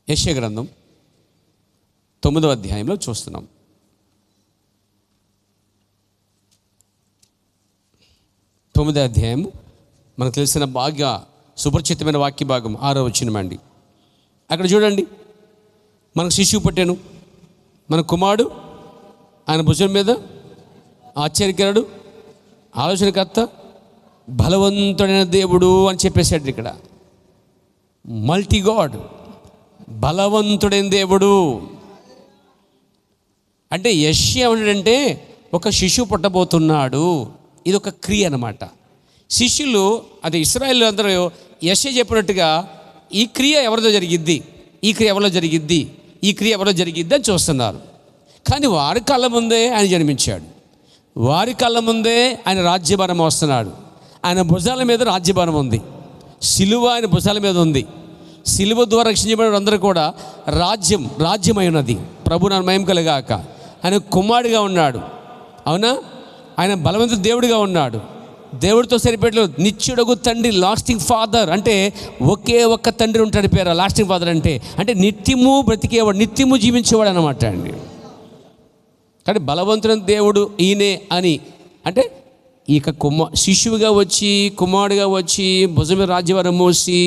యెషయా గ్రంథం 9వ అధ్యాయంలో చూస్తున్నాం. 9వ అధ్యాయం మనకు తెలిసిన బాగా సుపరిచితమైన వాక్య భాగం 6వ వచనమండి. అక్కడ చూడండి, మనకు శిశువు పుట్టాను, మన కుమారుడు ఆయన భుజం మీద ఆశ్చర్యకరుడు, ఆలోచనకర్త, బలవంతుడైన దేవుడు అని చెప్పేశాడు. ఇక్కడ మల్టీ గాడ్, బలవంతుడైన దేవుడు. అంటే యెషయా ఏమంటాడంటే ఒక శిశువు పుట్టబోతున్నాడు. ఇది ఒక క్రియ అన్నమాట. శిష్యులు, అది ఇశ్రాయేలు అందరూ యెషయా చెప్పినట్టుగా ఈ క్రియ ఎవరిదో జరిగిద్ది, ఈ క్రియ ఎవరిలో జరిగిద్ది, ఈ క్రియ ఎవరిలో జరిగిద్ది అని చూస్తున్నారు. కానీ వారి కళ్ళ ముందే ఆయన జన్మించాడు. వారి కళ్ళ ముందే ఆయన రాజ్యభారం వస్తున్నాడు. ఆయన భుజాల మీద రాజ్యభారం ఉంది. సిలువ ఆయన భుజాల మీద ఉంది. సిలువ ద్వారా రక్షించబడిన అందరూ కూడా రాజ్యమై ఉన్నది. ప్రభు నాన్న మహిమ కలుగాక. ఆయన కుమారుడిగా ఉన్నాడు. అవునా? ఆయన బలవంత దేవుడిగా ఉన్నాడు. దేవుడితో సరిపెట్టలేదు. నిత్యుడగు తండ్రి, లాస్టింగ్ ఫాదర్. అంటే ఒకే ఒక్క తండ్రి ఉంటాడు పేరు లాస్టింగ్ ఫాదర్. అంటే నిత్యము బ్రతికేవాడు, నిత్యము జీవించేవాడు అన్నమాట అండి. కానీ బలవంతుడైన దేవుడు ఈయనే అని అంటే ఇక శిశువుగా వచ్చి, కుమారుడిగా వచ్చి, భుజమే రాజ్యభారం మోసి,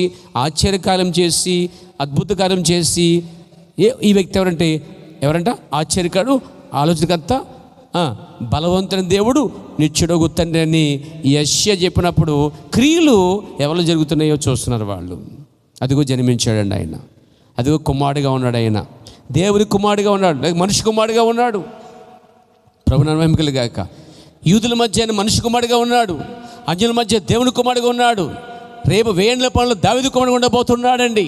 ఆశ్చర్యకార్యం చేసి, అద్భుత కార్యం చేసి, ఈ వ్యక్తి ఎవరంట? ఆశ్చర్యకారుడు, ఆలోచనకర్త, బలవంతుడైన దేవుడు, నిత్యుడగు తండ్రి అని యెషయా చెప్పినప్పుడు క్రియలు ఎవరు జరుగుతున్నాయో చూస్తున్నారు వాళ్ళు. అదిగో జన్మించాడండి ఆయన. అదిగో కుమారుడిగా ఉన్నాడు ఆయన. దేవుని కుమారుడిగా ఉన్నాడు, మనిషి కుమారుడిగా ఉన్నాడు. ప్రభు నామ మహిమ కలుగాక. యూదుల మధ్య ఆయన మనిషి కుమారుడిగా ఉన్నాడు, అన్యుల మధ్య దేవుని కుమారుడిగా ఉన్నాడు. రేపు 1000 ఏళ్ల పనులు దావీదు కుమారుడిగా ఉండబోతున్నాడండి.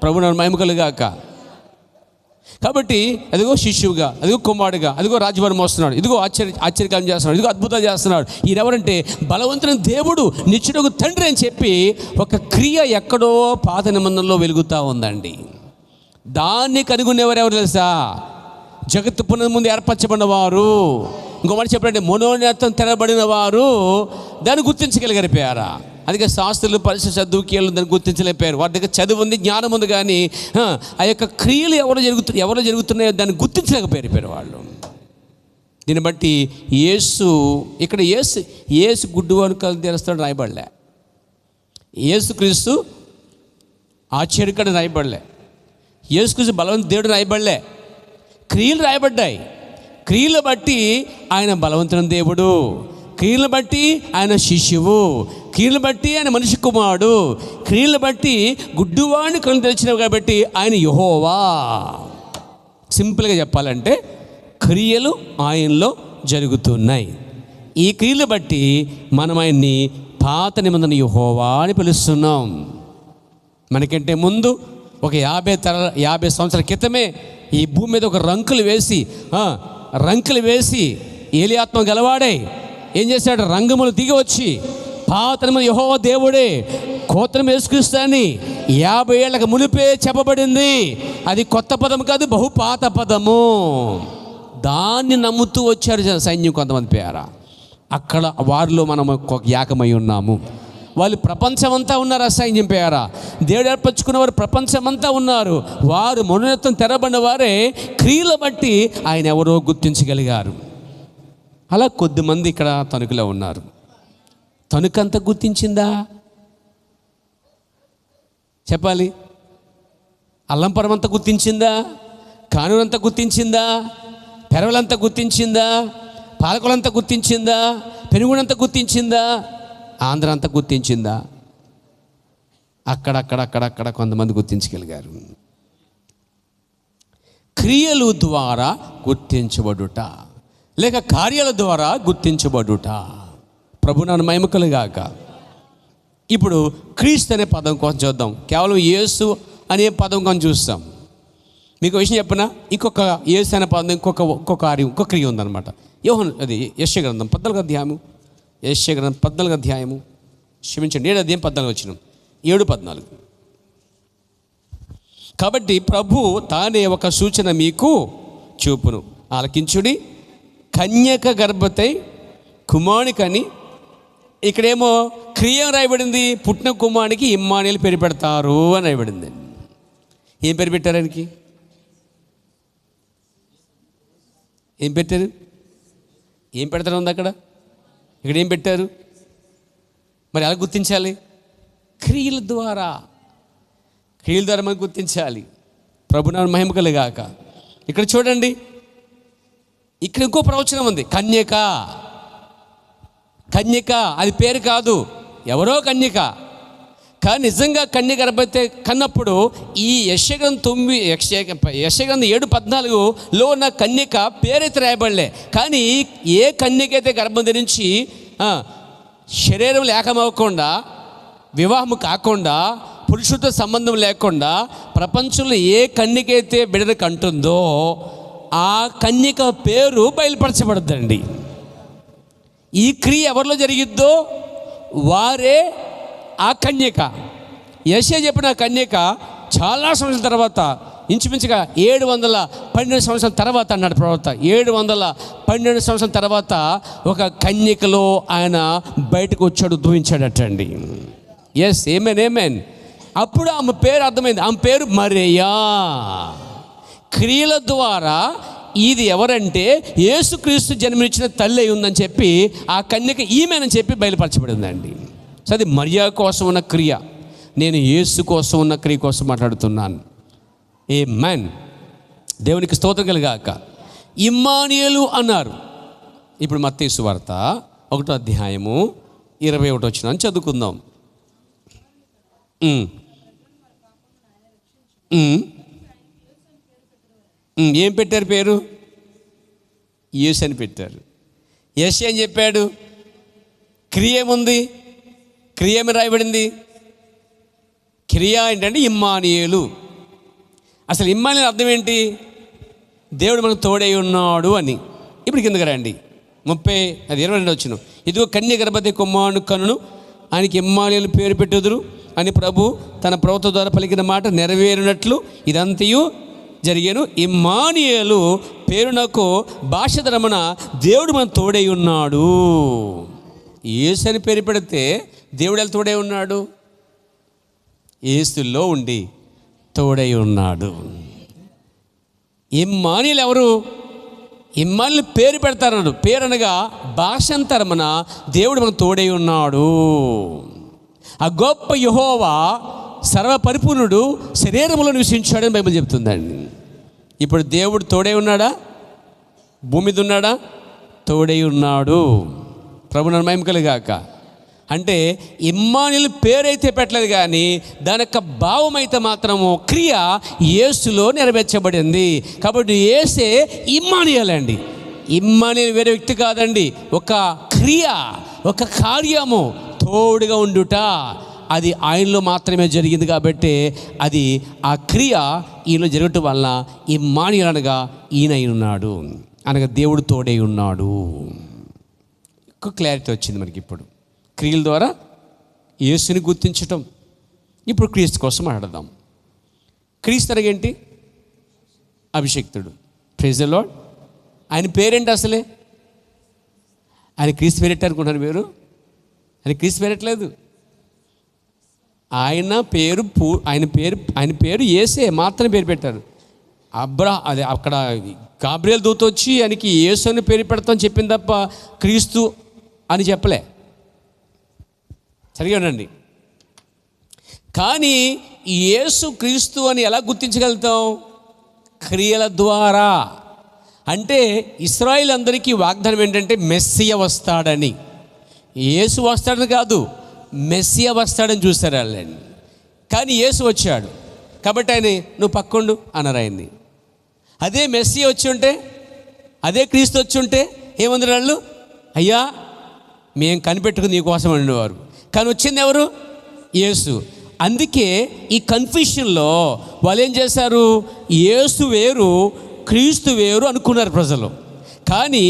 ప్రభు నామ మహిమ కలుగాక. కాబట్టి అదిగో శిష్యువుగా, అదిగో కుమారుడుగా, అదిగో రాజ్యభారం మోస్తున్నాడు, ఇదిగో ఆశ్చర్యకార్యం చేస్తున్నాడు, ఇదిగో అద్భుతాలు చేస్తున్నాడు. ఈయన ఎవరంటే బలవంతుని దేవుడు, నిత్యుడగు తండ్రి అని చెప్పి ఒక క్రియ ఎక్కడో పాత నిబంధనలో వెలుగుతూ ఉందండి. దాన్ని కనుగొనేవారు ఎవరు తెలుసా? జగత్తు పునః ముందు ఏర్పరచబడిన వారు. ఇంకో మాట చెప్పండి, మనోనేత్రం తెరబడిన వారు దాన్ని గుర్తించగలిగారు. అందుకే శాస్త్రులు, పరిశుద్ధ సద్దుకీయులు దాన్ని గుర్తించలేపారు. వారి దగ్గర చదువు ఉంది, జ్ఞానం ఉంది, కానీ ఆ యొక్క క్రియలు ఎవరో జరుగుతున్నాయో దాన్ని గుర్తించలేకపోయారు వాళ్ళు. దీన్ని బట్టి ఇక్కడ యేసు గుడ్డివాని కళ్ళు తెరుస్తాడు రాయబడలే, యేసుక్రీస్తు ఆశ్చర్యకరుడు రాయబడలే, యేసుక్రీస్తు బలవంత దేవుడు రాయబడలే, క్రియలు రాయబడ్డాయి. క్రియలు బట్టి ఆయన బలవంతుని దేవుడు, క్రియలు బట్టి ఆయన శిష్యువు, క్రియలు బట్టి ఆయన మనిషి కుమారుడు, క్రియలు బట్టి గుడ్డివాడిని కళ్ళు తెరిచినవి కాబట్టి ఆయన యెహోవా. సింపుల్గా చెప్పాలంటే క్రియలు ఆయనలో జరుగుతున్నాయి. ఈ క్రియలు బట్టి మనం ఆయన్ని పాత నిబంధన యెహోవా అని పిలుస్తున్నాం. మనకంటే ముందు ఒక 50 సంవత్సరాల క్రితమే ఈ భూమి మీద ఒక రంకులు వేసి ఏలియాత్మ గలవాడే ఏం చేశాడు? రంగములు దిగి వచ్చి పాత నిబంధన యెహోవా దేవుడే కోతను యేసుక్రీస్తుని 50 ఏళ్ళకు మునిపే చెప్పబడింది. అది కొత్త పదం కాదు, బహుపాత పదము. దాన్ని నమ్ముతూ వచ్చారు సైన్యం కొంతమంది పేర. అక్కడ వారిలో మనం ఏకమై ఉన్నాము. వాళ్ళు ప్రపంచమంతా ఉన్నారు. ఆ సైన్యం పేర దేవుడు ఏర్పరచుకున్న వారు ప్రపంచమంతా ఉన్నారు. వారు మనోనేత్రం తెరబడిన వారే క్రియలు బట్టి ఆయన ఎవరో గుర్తించగలిగారు. అలా కొద్దిమంది ఇక్కడ తణుకులో ఉన్నారు. తణుకంతా గుర్తించిందా చెప్పాలి? అల్లంపురం అంతా గుర్తించిందా? కానూరంతా గుర్తించిందా? పెరవలంతా గుర్తించిందా? పాలకులంతా గుర్తించిందా? పెనుగొండంతా గుర్తించిందా? ఆంధ్ర అంతా గుర్తించిందా? అక్కడక్కడ కొంతమంది గుర్తించగలిగారు. క్రియలు ద్వారా గుర్తించబడుట లేక కార్యాల ద్వారా గుర్తించబడుట. ప్రభు నాన్న మహిమ కలుగాక. ఇప్పుడు క్రీస్తు అనే పదం కోసం చూద్దాం. కేవలం యేసు అనే పదం కోసం చూస్తాం. మీకు విషయం చెప్పనా, ఇంకొక యేసు అనే పదం ఇంకొక క్రియ ఉందన్నమాట. అది యెషయా గ్రంథం 14వ అధ్యాయము, యెషయా గ్రంథం 14వ అధ్యాయము, క్షమించండి 7వ అధ్యాయం 14 వచనం, 7:14. కాబట్టి ప్రభు తానే ఒక సూచన మీకు చూపును, ఆలకించుడి. కన్యక గర్భవతి కుమారునికని, ఇక్కడేమో క్రియ రాయబడింది, పుట్టిన కుమారునికి ఇమ్మానుయేలు పేరు పెడతారు అని రాయబడింది. ఏం పేరు పెట్టారు ఆయనకి? ఏం పెట్టారు? ఏం పెడతారు ఉంది అక్కడ? ఇక్కడ ఏం పెట్టారు? మరి ఎలా గుర్తించాలి? క్రియల ద్వారా మనం గుర్తించాలి. ప్రభునామ మహిమ కలుగాక. ఇక్కడ చూడండి, ఇక్కడ ఇంకో ప్రవచనం ఉంది. కన్యక అది పేరు కాదు, ఎవరో కన్యక. కానీ నిజంగా కన్య గర్భవతి కన్నప్పుడు ఈ యెషయా గ్రంథం 7:14లో ఉన్న కన్యక పేరైతే రాయబడలే. కానీ ఏ కన్యకైతే గర్భం ధరించి శరీరం లేకమవ్వకుండా, వివాహం కాకుండా, పురుషులతో సంబంధం లేకుండా ప్రపంచంలో ఏ కన్యకైతే బిడ్డను కంటుందో ఆ కన్యక పేరు బయలుపరచబడద్దండి. ఈ క్రియ ఎవరిలో జరిగిద్దో వారే ఆ కన్యక. యెషయా చెప్పిన కన్యక చాలా సంవత్సరాల తర్వాత, ఇంచుమించుగా 712 సంవత్సరాల తర్వాత అన్నాడు ప్రవక్త. 712 సంవత్సరాల తర్వాత ఒక కన్యకలో ఆయన బయటకు వచ్చాడు, ఉద్భవించాడటండి. Yes, amen. అప్పుడు ఆమె పేరు అర్థమైంది. ఆమె పేరు మరియా. క్రియల ద్వారా ఇది ఎవరంటే యేసుక్రీస్తు జన్మనిచ్చిన తల్లి అయి ఉందని చెప్పి ఆ కన్యక ఈమెనని చెప్పి బయలుపరచబడిందండి. సో అది మరియా కోసం ఉన్న క్రియ. నేను యేసు కోసం ఉన్న క్రియ కోసం మాట్లాడుతున్నాను. ఆమేన్. దేవునికి స్తోత్రం కలుగాక. ఇమ్మానుయేలు అన్నారు. ఇప్పుడు మత్తయి సువార్త 1వ అధ్యాయము 21వ వచనం చదువుకుందాం. ఏం పెట్టారు పేరు? యేసు అని పెట్టారు. యేసు అని చెప్పాడు. క్రియ ఏముంది? క్రియ ఏమి రాయబడింది? క్రియ ఏంటంటే ఇమ్మానుయేలు. అసలు ఇమ్మానుయేలు అర్థం ఏంటి? దేవుడు మనకు తోడై ఉన్నాడు అని. ఇప్పుడు కిందకి రండి, 22 వచ్చిన. ఇదిగో కన్య గర్భవతి కుమారుని కనును, ఆయనకి ఇమ్మానుయేలు పేరు పెట్టుదురు అని ప్రభు తన ప్రవక్త ద్వారా పలికిన మాట నెరవేరినట్లు ఇదంతయు జరిగాను. ఇమ్మానుయేలు పేరునకు భాషధరమున దేవుడు మన తోడై ఉన్నాడు. యేసు అని పేరు పెడితే దేవుడు ఎలా తోడై ఉన్నాడు? యేసులో ఉండి తోడై ఉన్నాడు. ఇమ్మానుయేలు ఎవరు? ఇమ్మానుయేలు పేరు పెడతారన్నాడు. పేరు అనగా భాషాంతరమున దేవుడు మనకు తోడై ఉన్నాడు. ఆ గొప్ప యెహోవా సర్వపరిపూర్ణుడు శరీరములో నివసించాడని బైబిల్ చెప్తుందండి. ఇప్పుడు దేవుడు తోడై ఉన్నాడా? భూమి మీద ఉన్నాడా? తోడై ఉన్నాడు. ప్రభువుని మహిమ కలుగాక. అంటే ఇమ్మానుయేలు పేరైతే పెట్టలేదు, కానీ దాని యొక్క భావం అయితే మాత్రము క్రియ యేసులో నెరవేర్చబడింది. కాబట్టి యేసే ఇమ్మానుయేలు అండి. ఇమ్మానుయేలు వేరే వ్యక్తి కాదండి, ఒక క్రియ, ఒక కార్యము, తోడుగా ఉండుట. అది ఆయనలో మాత్రమే జరిగింది కాబట్టి అది ఆ క్రియ ఈయనలో జరగటం వల్ల ఇమ్మానుయేలు అనగా ఈయన ఉన్నాడు, అనగా దేవుడు తోడై ఉన్నాడు. ఎక్కువ క్లారిటీ వచ్చింది మనకి ఇప్పుడు క్రియల ద్వారా యేసుని గుర్తించటం. ఇప్పుడు క్రీస్తు కోసం మాట్లాడదాం. క్రీస్తు అనగేంటి? అభిషిక్తుడు. Praise the Lord. ఆయన పేరేంటి అసలే? ఆయన క్రీస్తు పేరెట్టారు అనుకుంటున్నారు మీరు? ఆయన క్రీస్తు పేరెట్టలేదు. ఆయన పేరు యేసే మాత్రం పేరు పెట్టారు. అదే అక్కడ గాబ్రియల్ దూత వచ్చి ఆయనకి యేసు అని పేరు పెడతామని చెప్పింది తప్ప క్రీస్తు అని చెప్పలే. సరిగా ఉండండి. కానీ యేసు క్రీస్తు అని ఎలా గుర్తించగలుగుతాం? క్రియల ద్వారా. అంటే ఇశ్రాయేలు అందరికీ వాగ్దానం ఏంటంటే మెస్సియా వస్తాడని. యేసు వస్తాడని కాదు, మెస్సియా వస్తాడని చూస్తారు వాళ్ళని. కానీ యేసు వచ్చాడు కాబట్టి ఆయన నువ్వు పక్కండు అన్నారు ఆయన్ని. అదే మెస్సియా వచ్చి ఉంటే, అదే క్రీస్తు వచ్చి ఉంటే ఏమందరు వాళ్ళు? అయ్యా మేము కనిపెట్టుకుని నీకోసం అనేవారు. కానీ వచ్చింది ఎవరు? యేసు. అందుకే ఈ కన్ఫ్యూషన్లో వాళ్ళు ఏం చేశారు? యేసు వేరు క్రీస్తు వేరు అనుకున్నారు ప్రజలు. కానీ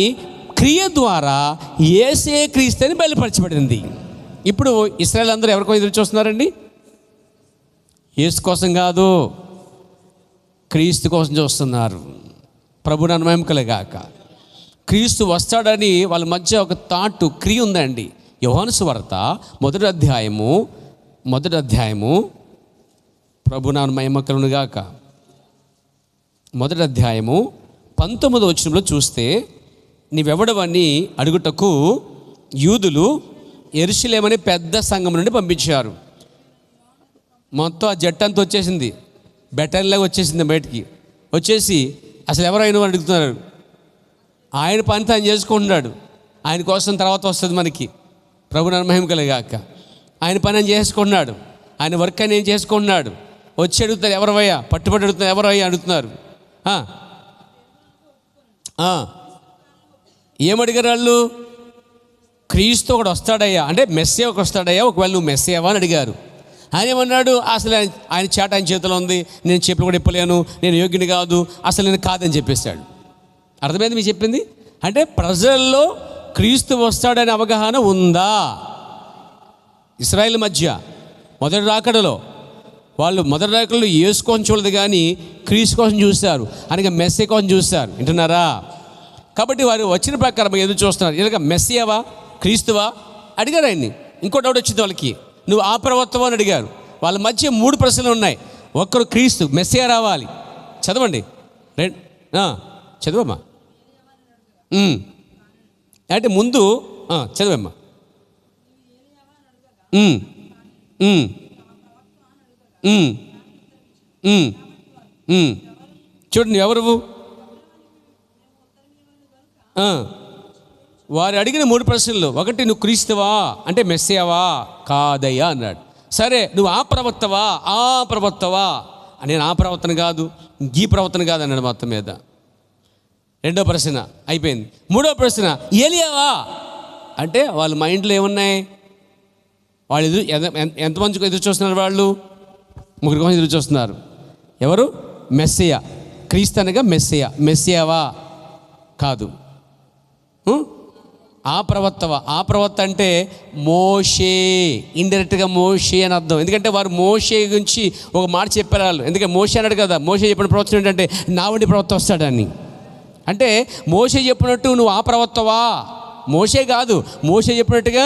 క్రియ ద్వారా యేసే క్రీస్తు అని బయలుపరచబడింది. ఇప్పుడు ఇశ్రాయేలు అందరూ ఎవరి కోసం ఎదురు చూస్తున్నారండి? యేసు కోసం కాదు, క్రీస్తు కోసం చూస్తున్నారు. ప్రభువుని మహిమ కలుగాక. క్రీస్తు వస్తాడని వాళ్ళ మధ్య ఒక థాట్, క్రియ ఉందండి. యోహాను సువార్త మొదటి అధ్యాయము ప్రభువుని మహిమ కలుగునుగాక. మొదటి అధ్యాయము 19వ వచనంలో చూస్తే, నీవెవడవని అడుగుటకు యూదులు యెరూషలేమనే పెద్ద సంఘం నుండి పంపించారు. మొత్తం ఆ జట్టు అంతా వచ్చేసింది, బెటర్లాగా వచ్చేసింది. బయటికి వచ్చేసి అసలు ఎవరైనా అడుగుతున్నారు. ఆయన పని ఆయన చేసుకుంటున్నాడు. ఆయన కోసం తర్వాత వస్తుంది మనకి. ప్రభువుని మహిమ కలుగాక. ఆయన పని ఆయన చేసుకుంటున్నాడు, ఆయన వర్క్ ఆయన ఏం చేసుకుంటున్నాడు. వచ్చి అడుగుతారు, ఎవరవయ్యా? పట్టుబడి అడుగుతున్నారు, ఎవరయ్యా అడుగుతున్నారు. ఏమడిగారు వాళ్ళు? క్రీస్తు ఒకడు వస్తాడయ్యా, అంటే మెస్సియా ఒకడు వస్తాడయ్యా, ఒకవేళ నువ్వు మెస్సియావా అని అడిగారు. ఆయన ఏమన్నాడు? అసలు ఆయన చేట ఆయన చేతిలో ఉంది, నేను చెప్పులు కూడా ఇప్పలేను, నేను యోగ్యుని కాదు, అసలు నేను కాదని చెప్పేశాడు. అర్థమైంది మీకు చెప్పింది? అంటే ప్రజల్లో క్రీస్తు వస్తాడనే అవగాహన ఉందా? ఇశ్రాయేలు మధ్య మొదటి రాకడలో వాళ్ళు మొదటి రాకడలో యేసు కోసం చూడదు, కానీ క్రీస్తు కోసం చూస్తారు, అనగా మెస్సియా కోసం చూస్తారు. వింటున్నారా? కాబట్టి వారు వచ్చిన ప్రకారం ఎదురు చూస్తున్నారు. ఇలాగ మెస్సియావా క్రీస్తువా అడిగారు ఆయన్ని. ఇంకో డౌట్ వచ్చింది వాళ్ళకి, నువ్వు ఆ ప్రవక్తవా అని అడిగారు. వాళ్ళ మధ్య 3 ప్రశ్నలు ఉన్నాయి. ఒక్కరు క్రీస్తు మెస్సియా రావాలి. చదవండి, చదవమ్మా. అంటే ముందు చదవమ్మా. చూడండి, ఎవరు వారు అడిగిన 3 ప్రశ్నలు. ఒకటి, నువ్వు క్రీస్తువా అంటే మెస్సియావా? కాదయ్యా అన్నాడు. సరే, నువ్వు ఆ ప్రవక్తవా? నేను ఆ ప్రవక్తను కాదు, ఈ ప్రవక్తను కాదు అన్నాడు మొత్తం మీద. రెండో ప్రశ్న అయిపోయింది. మూడో ప్రశ్న, ఏలియావా అంటే వాళ్ళ మైండ్లో ఏమున్నాయి? వాళ్ళు ఎంతమందికి ఎదురు చూస్తున్నారు? వాళ్ళు 3 కోసం ఎదురు చూస్తున్నారు. ఎవరు? మెస్సియా. క్రీస్తు అనగా మెస్సియా. మెస్సియావా? కాదు. ఆ ప్రవక్త అంటే మోషే, ఇండైరెక్ట్గా మోషే అని అర్థం. ఎందుకంటే వారు మోషే గురించి ఒక మాట చెప్పారు వాళ్ళు. ఎందుకంటే మోషే అన్నాడు కదా, మోషే చెప్పిన ప్రవచనం ఏంటంటే నా వంటి ప్రవక్త వస్తాడని. అంటే మోషే చెప్పినట్టు నువ్వు ఆ ప్రవక్తవా? మోషే కాదు, మోషే చెప్పినట్టుగా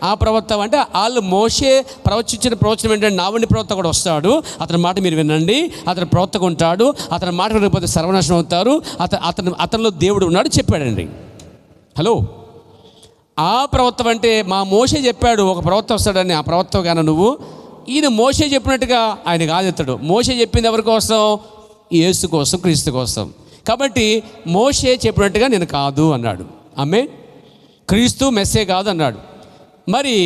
ఆ ప్రవక్త అంటే వాళ్ళు మోషే ప్రవచించిన ప్రవచనం ఏంటంటే నా వంటి ప్రవక్త కూడా వస్తాడు, అతని మాట మీరు వినండి, అతని ప్రవక్తగా ఉంటాడు, అతని మాట వినకపోతే సర్వనాశనం అవుతారు, అతనిలో దేవుడు ఉన్నాడు చెప్పాడండి. హలో, ఆ ప్రవక్త అంటే మా మోషే చెప్పాడు ఒక ప్రవక్త వస్తాడని. ఆ ప్రవక్త కానీ నువ్వు, ఈయన మోషే చెప్పినట్టుగా ఆయన కాదెత్తాడు. మోషే చెప్పింది ఎవరి కోసం? యేసు కోసం, క్రీస్తు కోసం. కాబట్టి మోషే చెప్పినట్టుగా నేను కాదు అన్నాడు. ఆమె క్రీస్తు మెస్సే కాదు అన్నాడు. మరి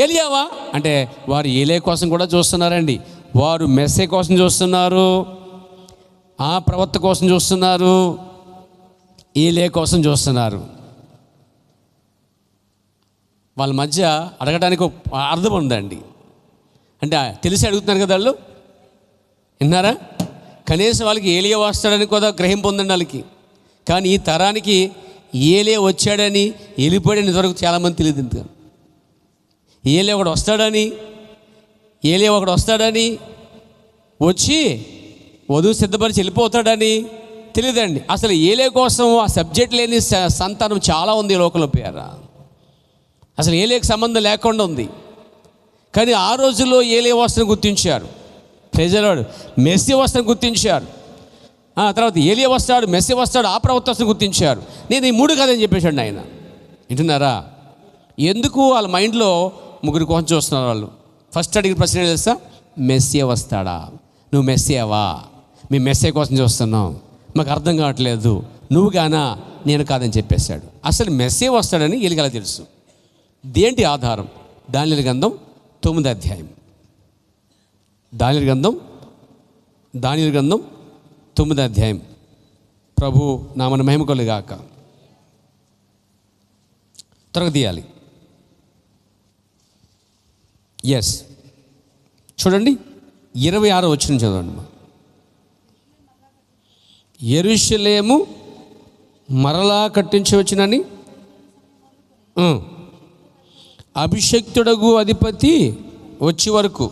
ఏలియావా అంటే వారు ఏలియా కోసం కూడా చూస్తున్నారండి. వారు మెస్సే కోసం చూస్తున్నారు, ఆ ప్రవక్త కోసం చూస్తున్నారు, ఏలియా కోసం చూస్తున్నారు. వాళ్ళ మధ్య అడగడానికి అర్థం ఉందండి. అంటే తెలిసి అడుగుతున్నారు కదా వాళ్ళు, విన్నారా? కనీసం వాళ్ళకి ఏలియా వస్తాడని కూడా గ్రహింపు ఉందండి వాళ్ళకి. కానీ ఈ తరానికి ఏలియా వచ్చాడని, వెళ్ళిపోయాడని ఇంతవరకు చాలామంది తెలియదు. ఇంత ఏలియా ఒకడు వస్తాడని వచ్చి వధువు సిద్ధపరిచి వెళ్ళిపోతాడని తెలియదండి. అసలు ఏలియా కోసం ఆ సబ్జెక్ట్ లేని సంతానం చాలా ఉంది ఈ లోకంలో. పేరా అసలు ఏలియాకి సంబంధం లేకుండా ఉంది. కానీ ఆ రోజుల్లో ఏలియా వస్త్రం గుర్తించారు, ప్రజలాడు మెస్సీ వస్త్రం గుర్తించారు. తర్వాత ఏలియా వస్తాడు, మెస్సీ వస్తాడు, ఆ ప్రవక్త వస్త్రం గుర్తించారు. నేను ఈ మూడు కాదని చెప్పేశాడు ఆయన. వింటున్నారా? ఎందుకు వాళ్ళ మైండ్లో ముగ్గురు కోసం చూస్తున్నారు వాళ్ళు. ఫస్ట్ అడిగిన ప్రశ్న తెలుసా? మెస్సియా వస్తాడా? నువ్వు మెస్సియావా? మేము మెస్సియా కోసం చూస్తున్నాం, మాకు అర్థం కావట్లేదు, నువ్వు గానా? నేను కాదని చెప్పేశాడు. అసలు మెస్సియా వస్తాడని వీళ్ళకి అలా తెలుసు. దేంటి ఆధారం? దానియేలు గ్రంథం 9వ అధ్యాయం. దానియేలు గ్రంథం 9వ అధ్యాయం. ప్రభు నామన మహిమ కలుగాక. త్వరగా తీయాలి. ఎస్, చూడండి 26వ వచనం చదవండి. యెరూషలేము మరలా కట్టించవచ్చునని అభిషక్తుడగు అధిపతి వచ్చే వరకు